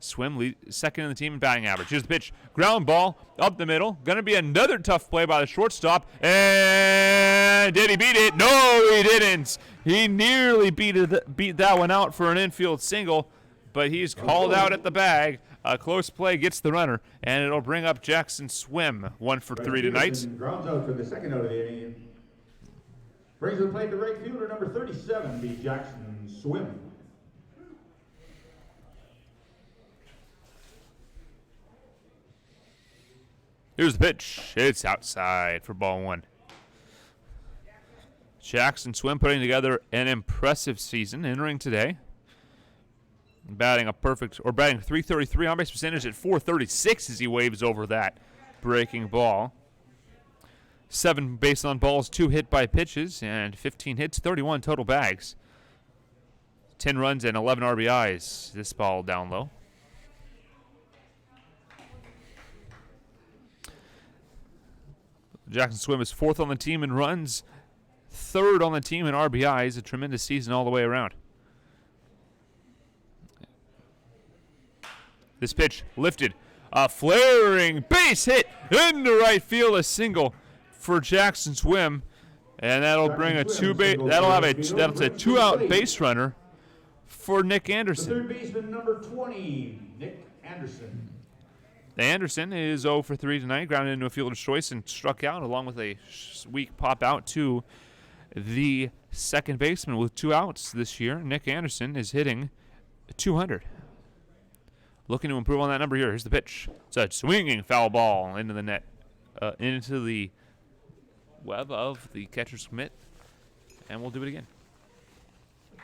Swim second in the team in batting average. Here's the pitch. Ground ball up the middle. Going to be another tough play by the shortstop. And did he beat it? No, he didn't. He nearly beat that one out for an infield single, but he's called out at the bag. A close play gets the runner, and it'll bring up Jackson Swim. 1 for 3 tonight. Grounds out for the second out of the inning. Brings to the plate the right fielder, number 37, be Jackson Swim. Here's the pitch. It's outside for ball one. Jackson Swim putting together an impressive season, entering today. Batting .333 on base percentage at .436 as he waves over that breaking ball. 7 base on balls, 2 hit by pitches, and 15 hits, 31 total bags. 10 runs and 11 RBIs. This ball down low. Jackson Swim is 4th on the team in runs, 3rd on the team in RBIs. A tremendous season all the way around. This pitch lifted. A flaring base hit into right field. A single for Jackson Swim. And that'll bring a that's a 2-out base runner for Nick Anderson. The third baseman, number 20, Nick Anderson. Anderson is 0 for 3 tonight, grounded into a fielder's choice and struck out, along with a weak pop out to the second baseman with 2 outs this year. Nick Anderson is hitting 200. Looking to improve on that number here. Here's the pitch. It's a swinging foul ball into the net, into the web of the catcher's mitt, and we'll do it again.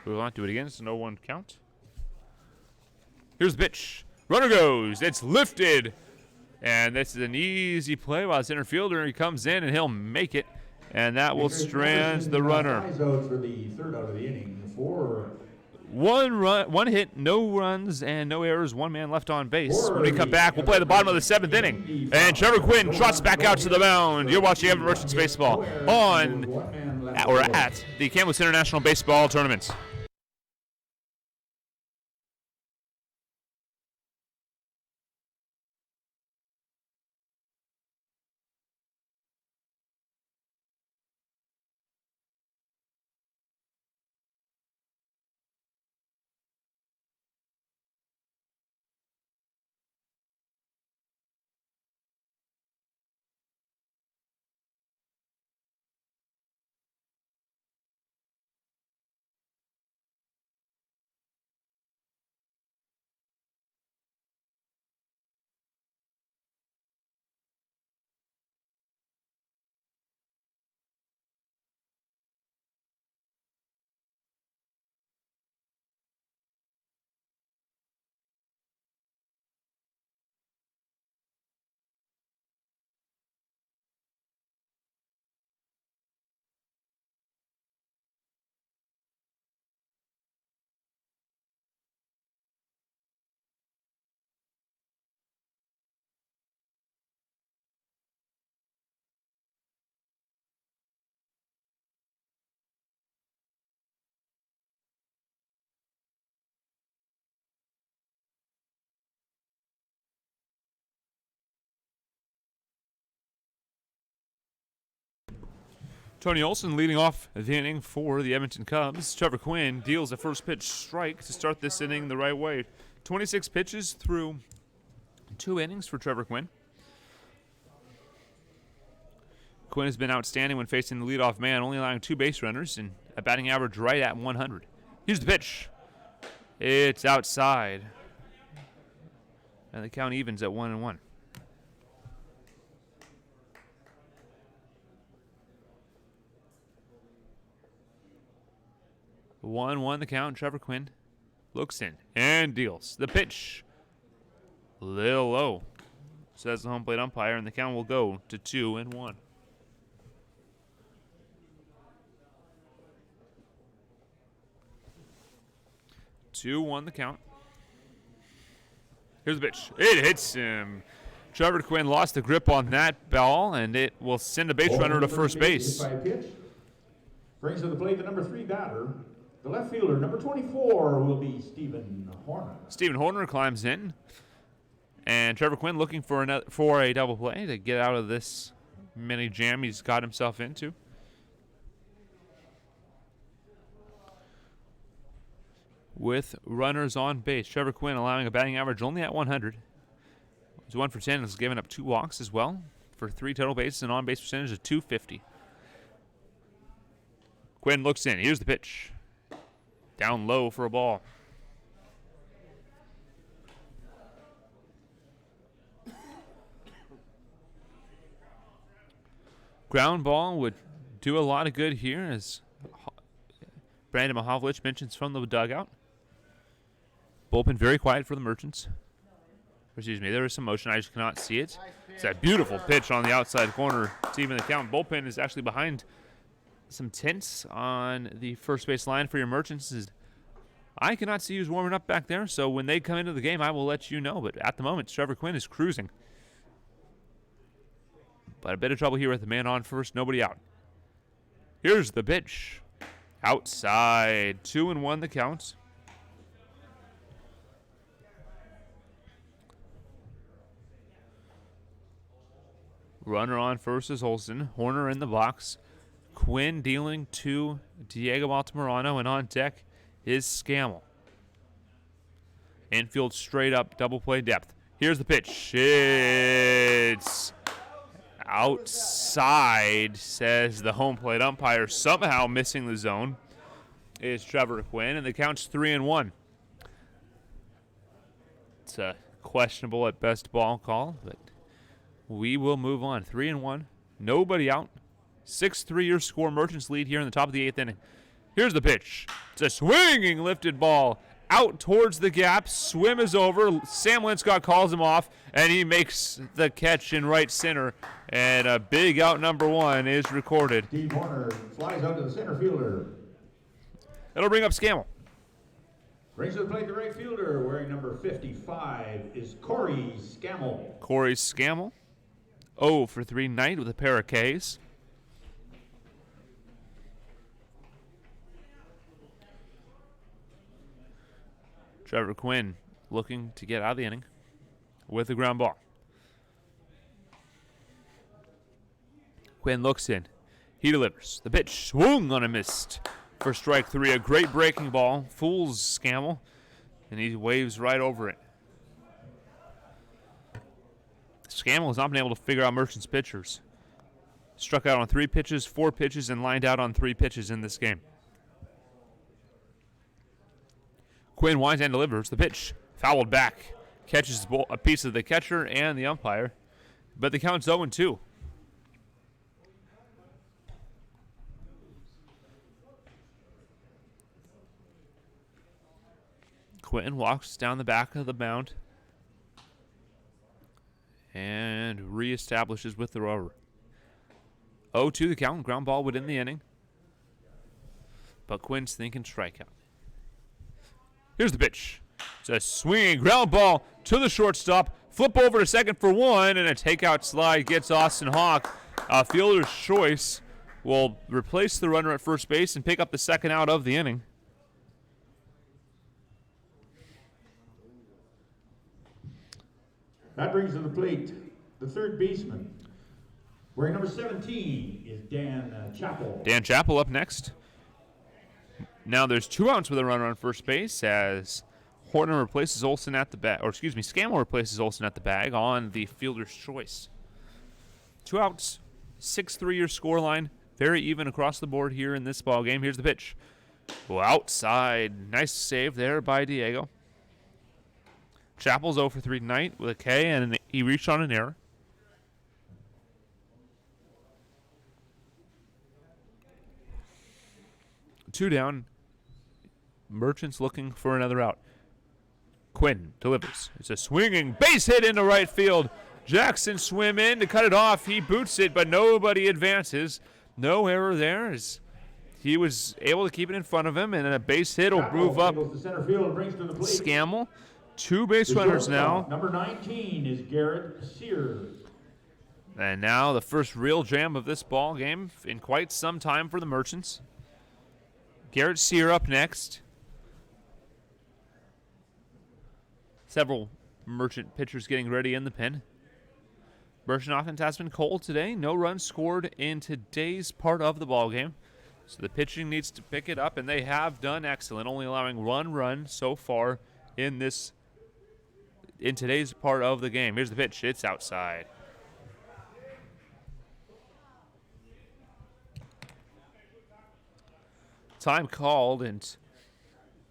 We will not do it again. It's a 0-1 count. Here's the pitch. Runner goes. It's lifted. And this is an easy play by the center fielder. He comes in, and he'll make it. And that will strand the runner. Out for the third out of the inning. One hit, no runs, and no errors. 1 man left on base. When we come back, we'll play the bottom of the 7th inning. And Trevor Quinn trots back out to the mound. You're watching Everett Merchants Baseball at the Kamloops International Baseball Tournament. Tony Olson leading off the inning for the Edmonton Cubs. Trevor Quinn deals a first pitch strike to start this inning the right way. 26 pitches through 2 innings for Trevor Quinn. Quinn has been outstanding when facing the leadoff man, only allowing 2 base runners and a batting average right at 100. Here's the pitch. It's outside. And the count evens at 1-1. 1-1 the count. Trevor Quinn looks in and deals. The pitch. Little low, says the home plate umpire, and the count will go to 2-1. The count. Here's the pitch. It hits him. Trevor Quinn lost the grip on that ball, and it will send a base runner to first base. Brings to the plate the number 3 batter. The left fielder, number 24, will be Stephen Horner. Stephen Horner climbs in, and Trevor Quinn looking for a double play to get out of this mini jam he's got himself into. With runners on base, Trevor Quinn allowing a batting average only at 100. He's 1 for 10 and has given up 2 walks as well for 3 total bases and on-base percentage of .250. Quinn looks in. Here's the pitch. Down low for a ball. Ground ball would do a lot of good here, as Brandon Mahovlich mentions from the dugout. Bullpen very quiet for the Merchants. Excuse me, there is some motion. I just cannot see it. It's that beautiful pitch on the outside corner to even the count. Bullpen is actually behind some tents on the first base line for your Merchants. I cannot see who's warming up back there, so when they come into the game, I will let you know. But at the moment, Trevor Quinn is cruising. But a bit of trouble here with the man on first, nobody out. Here's the pitch. Outside, 2-1 the count. Runner on first is Olson. Horner in the box. Quinn dealing to Diego Altamirano, and on deck is Scammell. Infield straight up, double play depth. Here's the pitch. It's outside, says the home plate umpire. Somehow missing the zone is Trevor Quinn, and the count's 3-1. It's a questionable at best ball call, but we will move on. 3-1, nobody out. 6-3 your score. Merchants lead here in the top of the 8th inning. Here's the pitch. It's a swinging lifted ball out towards the gap. Swim is over. Sam Linscott calls him off, and he makes the catch in right center. And a big out number 1 is recorded. Steve Horner flies out to the center fielder. It'll bring up Scammell. Brings to the plate the right fielder, wearing number 55, is Corey Scammell. Corey Scammell, 0 for 3 night with a pair of Ks. Trevor Quinn looking to get out of the inning with a ground ball. Quinn looks in. He delivers. The pitch swung on a missed for strike 3. A great breaking ball. Fools Scammell, and he waves right over it. Scammell has not been able to figure out Merchants' pitchers. Struck out on 3 pitches, 4 pitches, and lined out on 3 pitches in this game. Quinn winds and delivers. The pitch fouled back. Catches a piece of the catcher and the umpire. But the count's 0-2. Quinn walks down the back of the mound and reestablishes with the rover. 0-2 the count. Ground ball would end the inning. But Quinn's thinking strikeout. Here's the pitch. It's a swinging ground ball to the shortstop. Flip over to second for 1, and a takeout slide gets Austin Hawk. A fielder's choice will replace the runner at first base and pick up the second out of the inning. That brings to the plate the third baseman, Wearing number 17 is Dan Chappell. Dan Chappell up next. Now there's 2 outs with a runner on first base as Horton replaces Olsen at the bag, Scammell replaces Olsen at the bag on the fielder's choice. 2 outs, 6-3 your scoreline. Very even across the board here in this ball game. Here's the pitch. Outside. Nice save there by Diego. Chappell's 0 for 3 tonight with a K, and he reached on an error. Two down. Merchants looking for another out. Quinn delivers. It's a swinging base hit into right field. Jackson swim in to cut it off. He boots it, but nobody advances. No error there as he was able to keep it in front of him, and a base hit will move up Scammell. 2 base runners now. Number 19 is Garrett Sears. And now the first real jam of this ball game in quite some time for the Merchants. Garrett Sear up next. Several Merchant pitchers getting ready in the pen. Merchant offense has been cold today. No runs scored in today's part of the ball game. So the pitching needs to pick it up, and they have done excellent, only allowing 1 run so far in today's part of the game. Here's the pitch. It's outside. Time called, and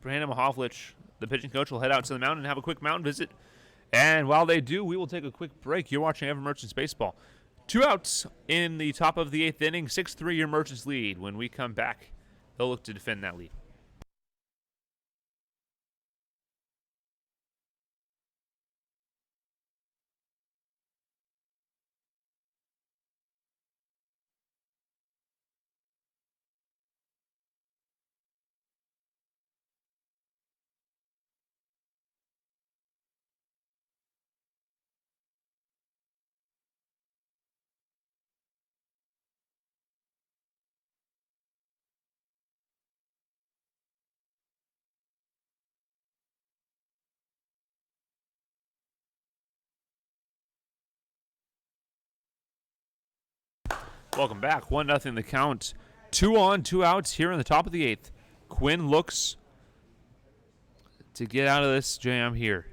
Brandon Mahovlich, the pitching coach, will head out to the mound and have a quick mound visit. And while they do, we will take a quick break. You're watching Everett Merchants Baseball. 2 outs in the top of the 8th inning. 6-3 your Merchants lead. When we come back, they'll look to defend that lead. Welcome back. 1-0 the count. 2 on, 2 outs here in the top of the 8th. Quinn looks to get out of this jam here.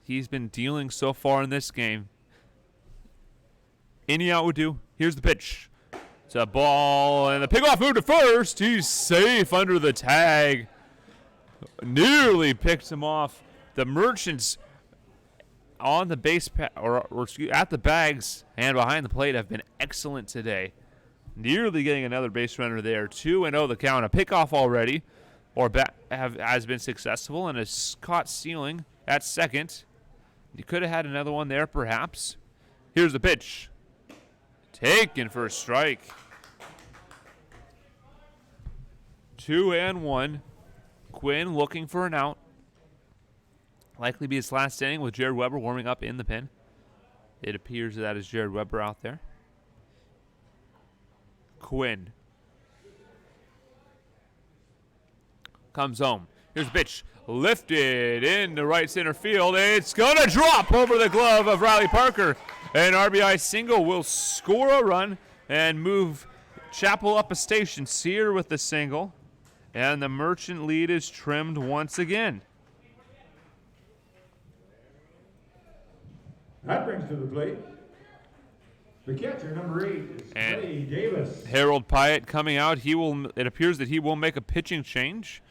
He's been dealing so far in this game. Any out would do. Here's the pitch. It's a ball, and the pickoff move to first. He's safe under the tag. Nearly picked him off. The Merchants on the base at the bags and behind the plate have been excellent today. Nearly getting another base runner there. 2-0 the count. A pickoff already, has been successful, and is caught stealing at second. You could have had another one there, perhaps. Here's the pitch. Taken for a strike. 2-1. Quinn looking for an out. Likely be his last inning with Jared Weber warming up in the pen. It appears that is Jared Weber out there. Quinn comes home. Here's the pitch. Lifted into right center field. It's going to drop over the glove of Riley Parker. An RBI single will score a run and move Chappell up a station. Sear with the single. And the Merchant lead is trimmed once again. That brings to the plate the catcher, number 8, is Clay Davis. Harold Pyatt coming out. It appears that he will make a pitching change.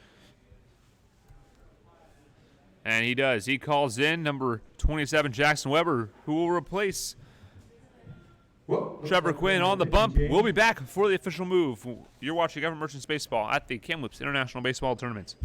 And he does. He calls in number 27, Jackson Weber, who will replace Trevor Quinn on the bump. We'll be back for the official move. You're watching Everett Merchants Baseball at the Kamloops International Baseball Tournament.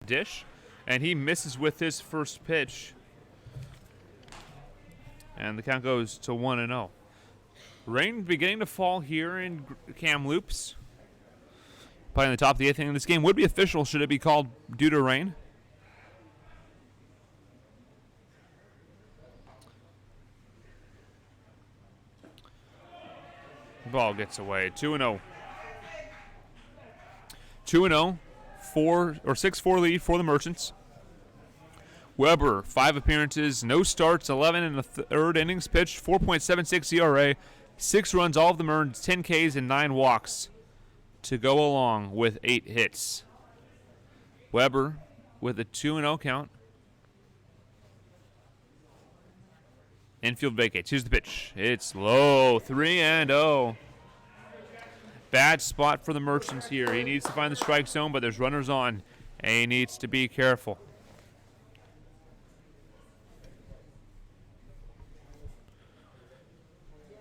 dish, and he misses with his first pitch. And the count goes to 1-0. Rain beginning to fall here in Kamloops. Playing the top of the 8th inning. This game would be official should it be called due to rain. Ball gets away. 2-0. 2-0. 6-4 lead for the Merchants. Weber, 5 appearances, no starts, 11 in the third innings pitched, 4.76 ERA, 6 runs, all of them earned, 10 Ks and 9 walks to go along with 8 hits. Weber with a 2-0 count. Infield vacates. Here's the pitch. It's low, 3-0. Bad spot for the Merchants here. He needs to find the strike zone, but there's runners on, and he needs to be careful.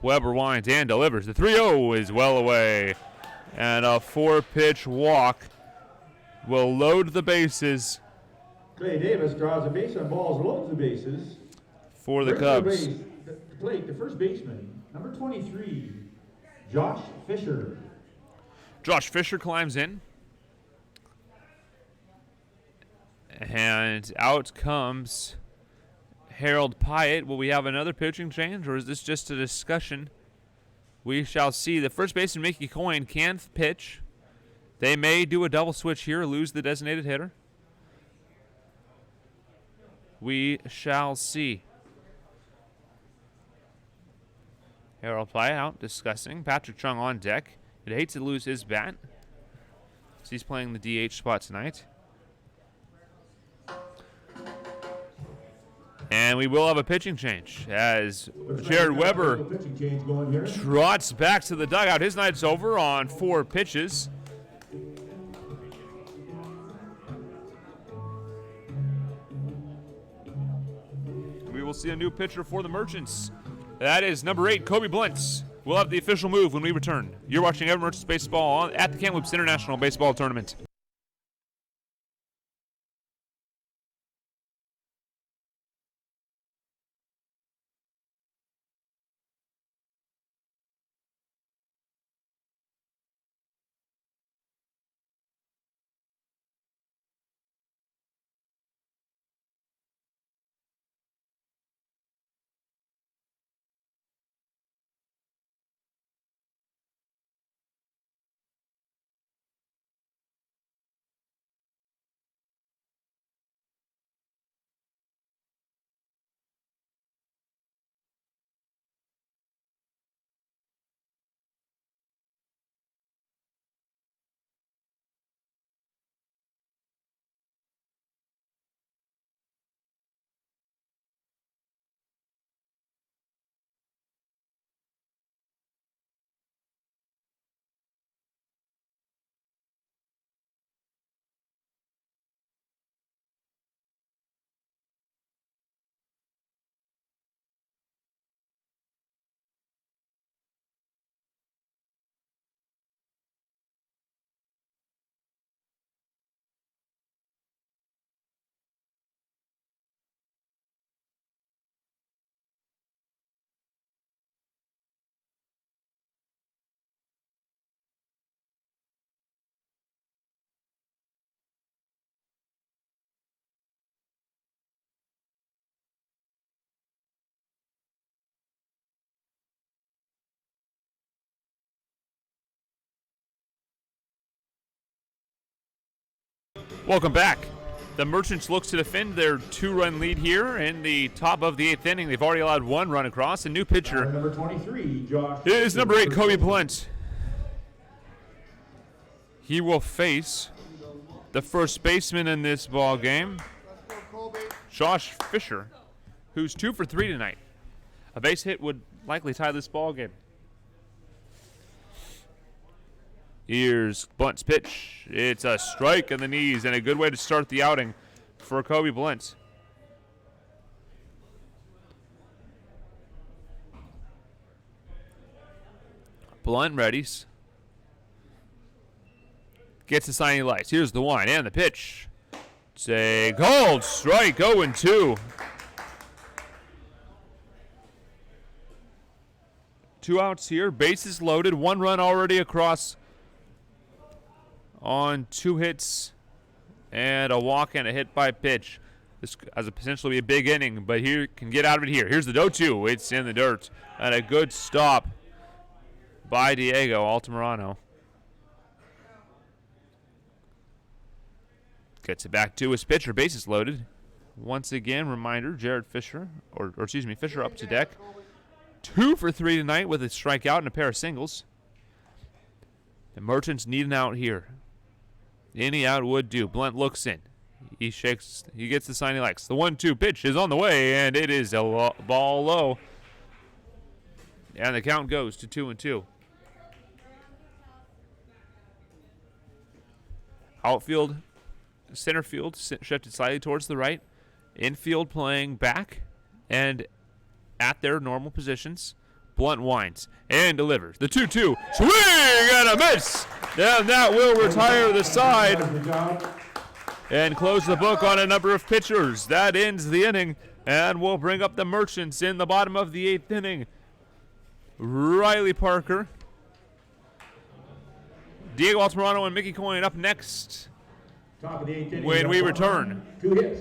Weber winds and delivers. The 3-0 is well away. And a 4-pitch walk will load the bases. Clay Davis draws a base on balls, loads the bases. For the Cubs. The plate, the first baseman, number 23, Josh Fisher. Josh Fisher climbs in. And out comes Harold Pyatt. Will we have another pitching change, or is this just a discussion? We shall see. The first baseman, Mickey Coyne, can pitch. They may do a double switch here, lose the designated hitter. We shall see. Harold Pyatt out discussing. Patrick Chung on deck. It hates to lose his bat, so he's playing the DH spot tonight. And we will have a pitching change as Jared Weber trots back to the dugout. His night's over on 4 pitches. We will see a new pitcher for the Merchants. That is number 8, Kobe Blunt. We'll have the official move when we return. You're watching Everett Merchants Baseball at the Kamloops International Baseball Tournament. Welcome back. The Merchants look to defend their 2-run lead here in the top of the 8th inning. They've already allowed 1 run across. A new pitcher Number 23, Josh. is number 8, Kobe Blunt. He will face the first baseman in this ball game, Josh Fisher, who's 2 for 3 tonight. A base hit would likely tie this ball game. Here's Blunt's pitch. It's a strike in the knees and a good way to start the outing for Kobe Blunt. Blunt readies. Gets the signing lights. Here's the one and the pitch. It's a called strike, 0-2. 2 outs here, bases loaded, 1 run already across on 2 hits and a walk and a hit by pitch. This has a potential to be a big inning, but here can get out of it here. Here's the 0-2. It's in the dirt. And a good stop by Diego Altamirano. Gets it back to his pitcher. Bases loaded. Once again, reminder, Fisher up to deck. 2 for 3 tonight with a strikeout and a pair of singles. The Merchants need an out here. Any out would do. Blunt looks in. He gets the sign he likes. The 1-2 pitch is on the way, and it is a ball low. And the count goes to 2-2. Outfield, center field shifted slightly towards the right. Infield playing back and at their normal positions. Blunt winds and delivers. The 2-2. Swing and a miss. And that will retire the side and close the book on a number of pitchers. That ends the inning and will bring up the Merchants in the bottom of the 8th inning. Riley Parker, Diego Altamirano, and Mickey Coyne up next Top of the 8th inning, when we return. 2 hits.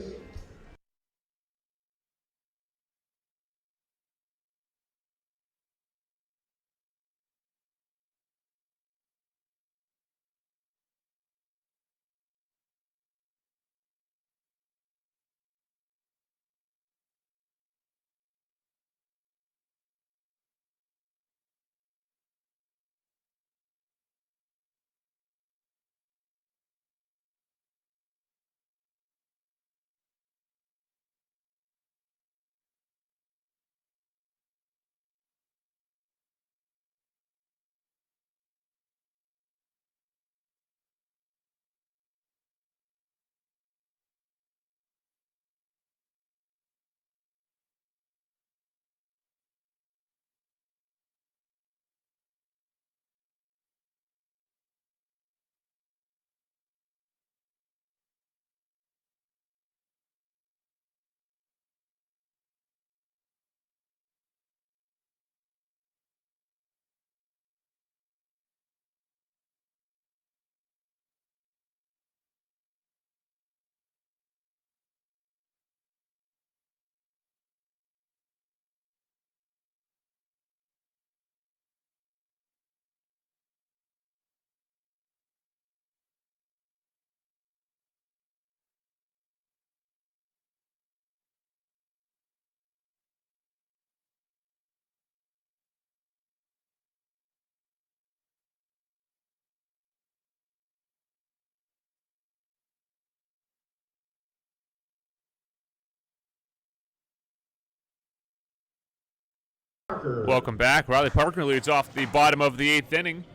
Welcome back. Riley Parker leads off the bottom of the 8th inning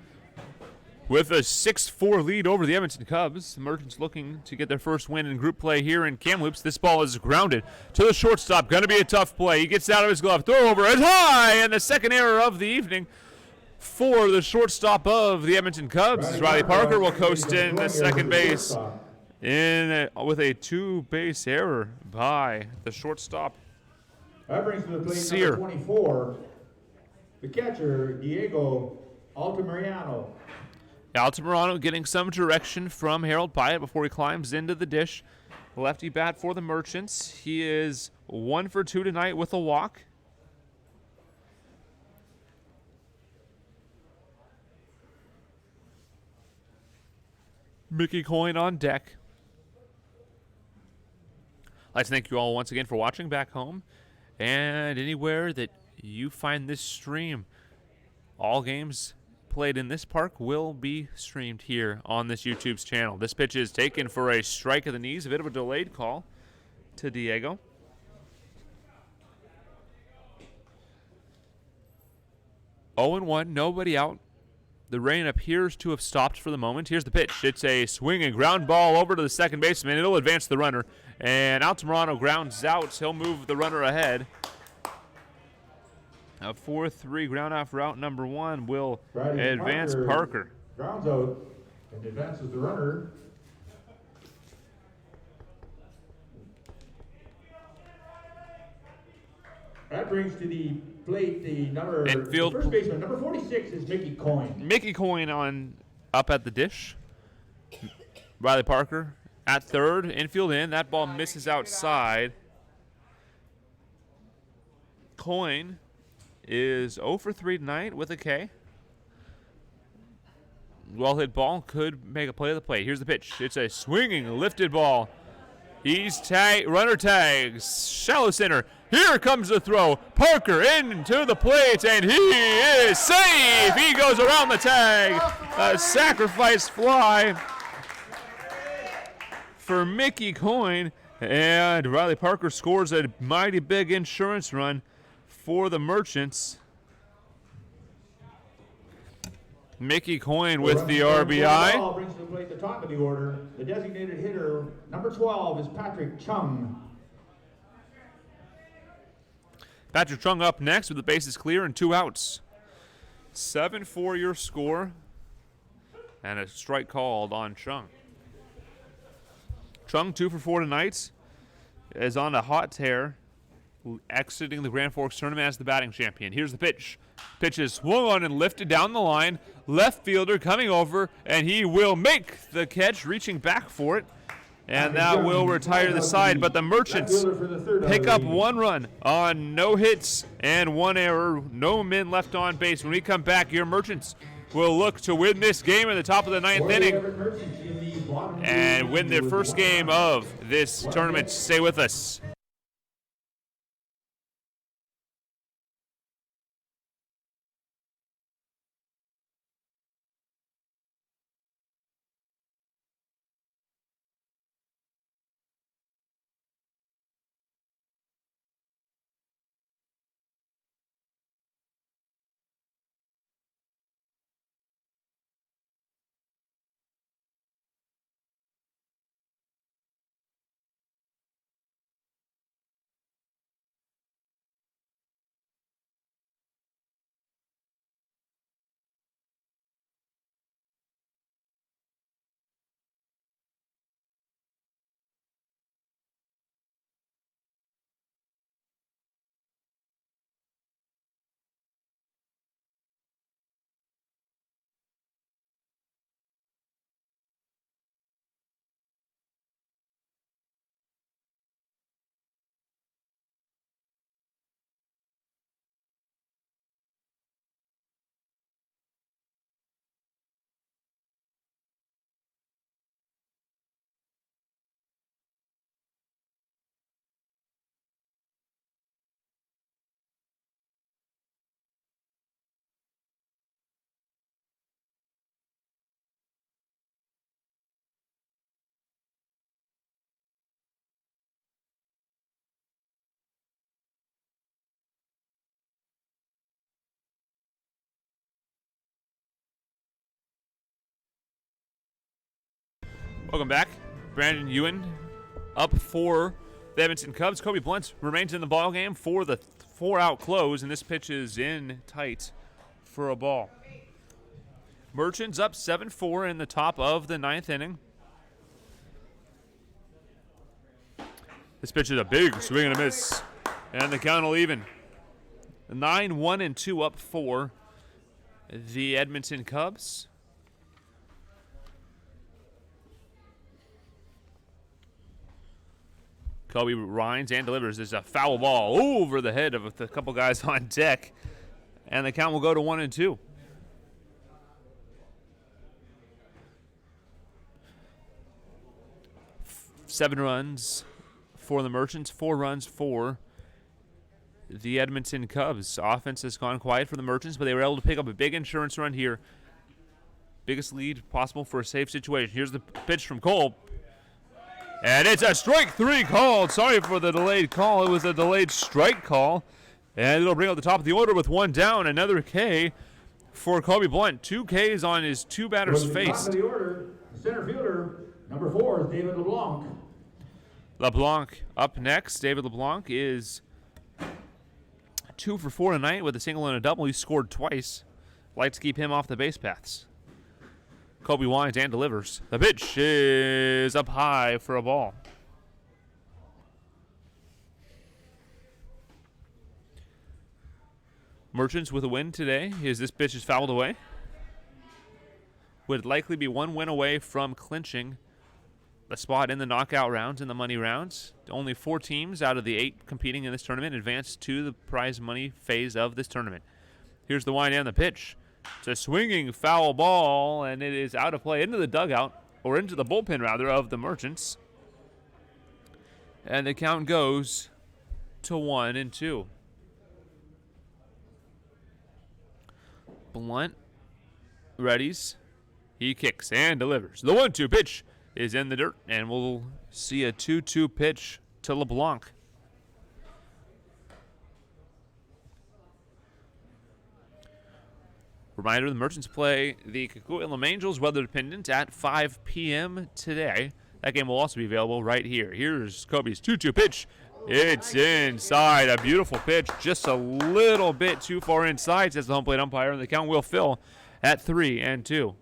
with a 6-4 lead over the Edmonton Cubs. The Merchants looking to get their first win in group play here in Kamloops. This ball is grounded to the shortstop. Going to be a tough play. He gets out of his glove. Throw over is high, and the second error of the evening for the shortstop of the Edmonton Cubs. Riley Parker will coast in the second base with a 2-base error by the shortstop. That brings to the plate Sear. number 24, the catcher, Diego Altamirano. Altamirano getting some direction from Harold Pyatt before he climbs into the dish. Lefty bat for the Merchants. He is 1 for 2 tonight with a walk. Mickey Coyne on deck. I'd like to thank you all once again for watching back home and anywhere that you find this stream. All games played in this park will be streamed here on this YouTube's channel. This pitch is taken for a strike of the knees, a bit of a delayed call to Diego. Oh 1, nobody out. The rain appears to have stopped for the moment. Here's the pitch. It's a swinging ground ball over to the second baseman. It'll advance the runner. And Altamirano grounds out. He'll move the runner ahead. A 4-3 ground off route number 1 will advance Parker. Grounds out and advances the runner. That brings to the plate the Infield. first baseman. Number 46 is Mickey Coyne. Mickey Coyne up at the dish. Riley Parker at third. Infield in. That ball misses outside. Coyne is 0 for 3 tonight with a K. Well hit ball, could make a play at the plate. Here's the pitch. It's a swinging, lifted ball. He's runner tags, shallow center. Here comes the throw. Parker into the plate, and he is safe. He goes around the tag. A sacrifice fly for Mickey Coyne, and Riley Parker scores a mighty big insurance run for the Merchants. Mickey Coyne with the RBI. Ball brings to the plate the top of the order. The designated hitter, number 12, is Patrick Chung. Patrick Chung up next with the bases clear and 2 outs. 7-4 your score, and a strike called on Chung. Chung 2 for 4 tonight, is on a hot tear, exiting the Grand Forks tournament as the batting champion. Here's the pitch. Pitch is swung on and lifted down the line. Left fielder coming over, and he will make the catch, reaching back for it. And that will retire the side, but the Merchants pick up 1 run on no hits and 1 error. No men left on base. When we come back, your Merchants will look to win this game in the top of the 9th inning and win their first game of this tournament. Stay with us. Welcome back. Brandon Ewan up for the Edmonton Cubs. Kobe Blunt remains in the ballgame for the 4-out close, and this pitch is in tight for a ball. Merchants up 7-4 in the top of the 9th inning. This pitch is a big swing and a miss, and the count will even. 9-1-2 up for the Edmonton Cubs. Kobe rinds and delivers. There's a foul ball over the head of a couple guys on deck, and the count will go to 1-2. Seven runs for the Merchants, 4 runs for the Edmonton Cubs. Offense has gone quiet for the Merchants, but they were able to pick up a big insurance run here. Biggest lead possible for a safe situation. Here's the pitch from Cole. And it's a strike 3 called. Sorry for the delayed call. It was a delayed strike call. And it'll bring up the top of the order with 1 down. Another K for Kobe Blunt. 2 Ks on his 2 batters faced. Top of the order, center fielder, number 4 is David LeBlanc. LeBlanc up next. David LeBlanc is 2 for 4 tonight with a single and a double. He scored twice. Like to keep him off the base paths. Kobe winds and delivers. The pitch is up high for a ball. Merchants with a win today. As this pitch is fouled away. Would likely be one win away from clinching a spot in the knockout rounds, in the money rounds. Only 4 teams out of the 8 competing in this tournament advance to the prize money phase of this tournament. Here's the wind and the pitch. It's a swinging foul ball, and it is out of play into the dugout, or into the bullpen, rather, of the Merchants. And the count goes to 1-2. Blunt readies. He kicks and delivers. The 1-2 pitch is in the dirt, and we'll see a 2-2 pitch to LeBlanc. Reminder, the Merchants play the Coquitlam Angels, weather dependent, at 5 p.m. today. That game will also be available right here. Here's Kobe's 2-2 pitch. It's inside. A beautiful pitch, just a little bit too far inside, says the home plate umpire, and the count will fill at 3-2.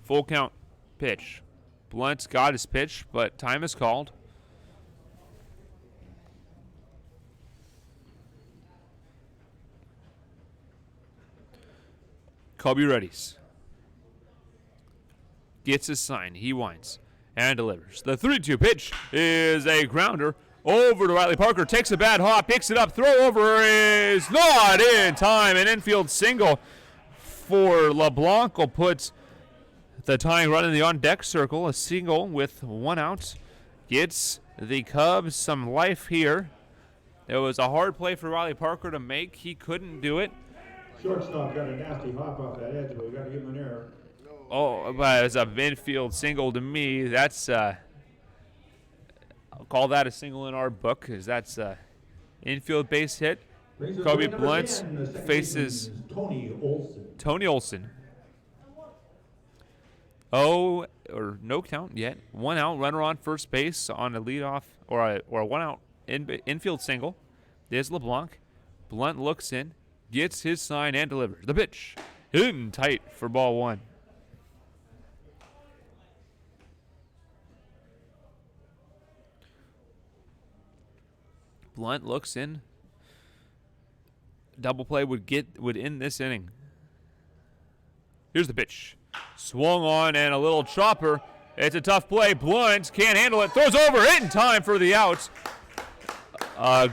Full count pitch. Blunt's got his pitch, but time is called. Kobe readies. Gets his sign. He winds and delivers. The 3-2 pitch is a grounder over to Riley Parker. Takes a bad hop, picks it up, throw over is not in time. An infield single for LeBlanc will put the tying run in the on-deck circle. A single with 1 out. Gets the Cubs some life here. It was a hard play for Riley Parker to make. He couldn't do it. Shortstop got a nasty hop off that edge, but we got to give him an error. Oh, but it's a infield single to me. That's I'll call that a single in our book, because that's infield base hit. Kobe Blunt faces Tony Olson. Oh, or no count yet. 1 out, runner on first base on a leadoff or a 1 out infield single. There's LeBlanc. Blunt looks in, gets his sign and delivers. The pitch in tight for ball 1. Blunt looks in. Double play would end this inning. Here's the pitch. Swung on and a little chopper. It's a tough play. Blunt can't handle it. Throws over it in time for the out.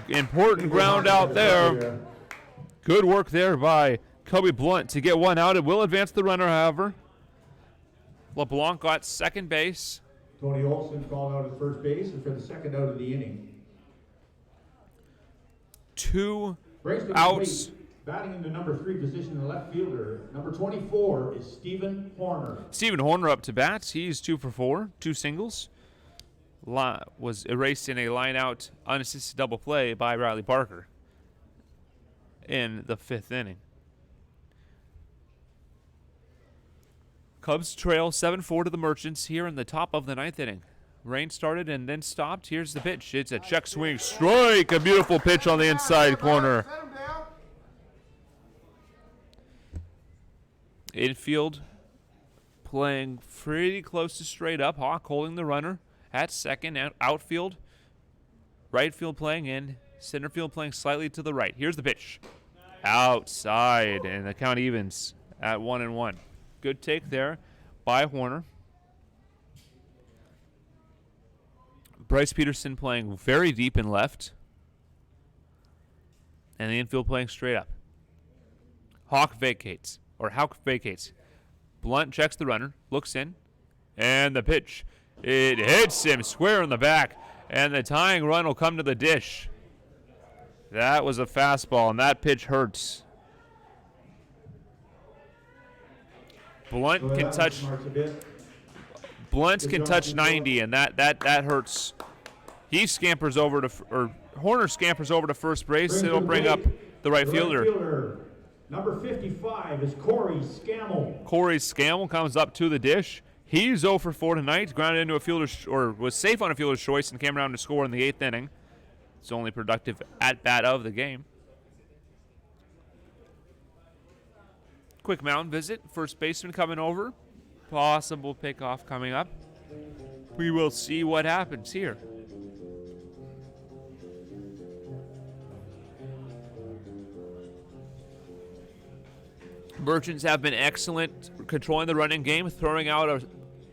Important ground out there. Good work there by Kobe Blunt to get 1 out. It will advance the runner, however. LeBlanc got second base. Tony Olson called out at first base and for the 2nd out of the inning. 2 outs. Batting in the number 3 position, the left fielder. Number 24 is Stephen Horner. Stephen Horner up to bat. He's 2 for 4, 2 singles. Was erased in a line-out unassisted double play by Riley Parker in the 5th inning. Cubs trail 7-4 to the Merchants here in the top of the 9th inning. Rain started and then stopped. Here's the pitch. It's a check swing strike. A beautiful pitch on the inside corner. Infield playing pretty close to straight up. Hawk holding the runner at second. Outfield, right field playing in. Center field playing slightly to the right. Here's the pitch. Outside, and the count evens at 1-1. Good take there by Horner. Bryce Peterson playing very deep in left. And the infield playing straight up. Hawk vacates. Blunt checks the runner, looks in, and the pitch. It hits him square in the back, and the tying run will come to the dish. That was a fastball, and that pitch hurts. Blunt can touch 90, and that hurts. He scampers over to, Horner scampers over to first base. It'll bring up the right fielder. Number 55 is Corey Scammell. Corey Scammell comes up to the dish. He's 0 for 4 tonight. Grounded into a fielder's, or was safe on a fielder's choice and came around to score in the 8th inning. It's the only productive at-bat of the game. Quick mound visit. First baseman coming over. Possible pickoff coming up. We will see what happens here. Merchants have been excellent controlling the running game, throwing out or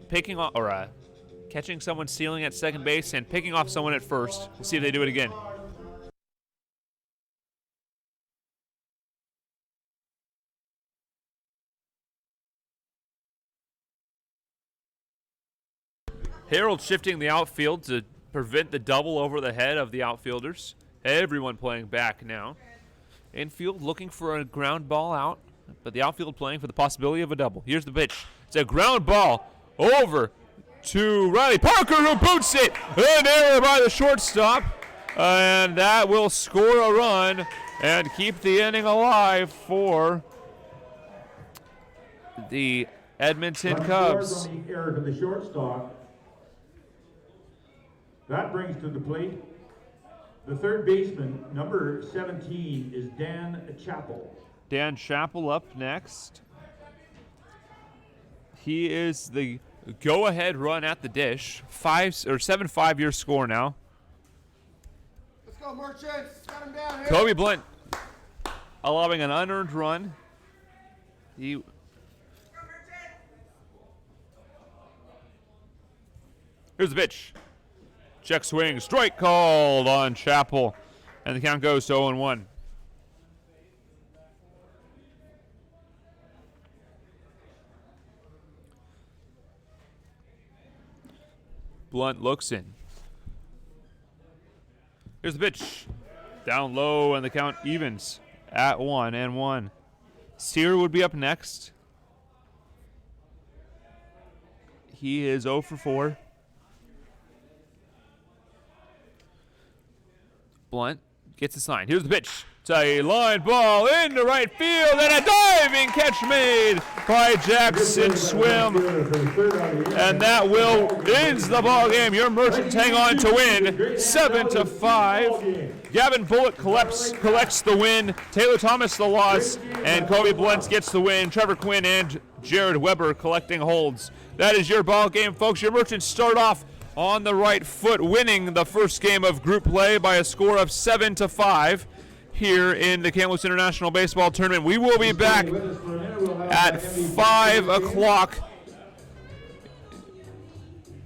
picking off or catching someone stealing at second base and picking off someone at first. We'll see if they do it again. Harold shifting the outfield to prevent the double over the head of the outfielders. Everyone playing back now. Infield looking for a ground ball out, but the outfield playing for the possibility of a double. Here's the pitch. It's a ground ball over to Riley Parker, who boots it. An error by the shortstop, and that will score a run and keep the inning alive for the Edmonton Cubs. On the error to the shortstop. That brings to the plate the third baseman, number 17, is Dan Chappell. Dan Chappell up next. He is the go-ahead run at the dish. 7-5 your score now. Let's go, Merchants. Got him down here. Kobe Blunt allowing an unearned run. Here's the pitch. Check swing, strike called on Chappell, and the count goes to 0-1. Blunt looks in. Here's the pitch. Down low, and the count evens at 1-1. Sear would be up next. He is 0 for 4. Blunt gets a sign. Here's the pitch. It's a line ball into right field, and a diving catch made by Jackson Swim. And that will ends the ball game. Your Merchants hang on to win 7-5. Gavin Bullock collects the win. Taylor Thomas the loss, and Kobe Blunt gets the win. Trevor Quinn and Jared Weber collecting holds. That is your ball game, folks. Your Merchants start off on the right foot, winning the first game of group play by a score of 7-5 here in the Kamloops International Baseball Tournament. We will be back at 5 o'clock.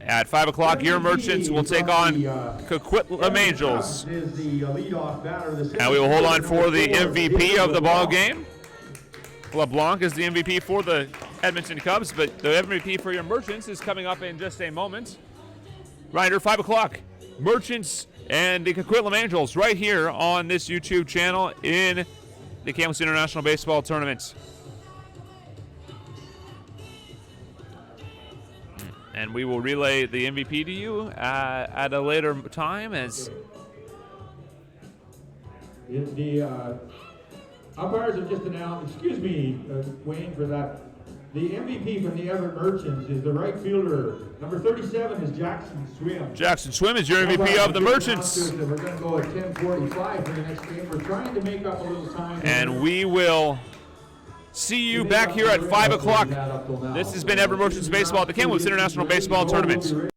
At 5 o'clock, your Merchants will take on Coquitlam Angels. And we will hold on for the MVP of the ball game. LeBlanc is the MVP for the Edmonton Cubs, but the MVP for your Merchants is coming up in just a moment. Ryder, 5 o'clock. Merchants and the Coquitlam Angels right here on this YouTube channel in the Kamloops International Baseball Tournament. And we will relay the MVP to you at a later time as the umpires have just announced, excuse me, Wayne, for that. The MVP from the Everett Merchants is the right fielder. Number 37 is Jackson Swim. Jackson Swim is your MVP of the Merchants. We're going to go at 10:45 for the next game. We're trying to make up a little time. And we will see you back here at 5 o'clock. This has been Everett Merchants Baseball at the Kamloops International Baseball Tournament.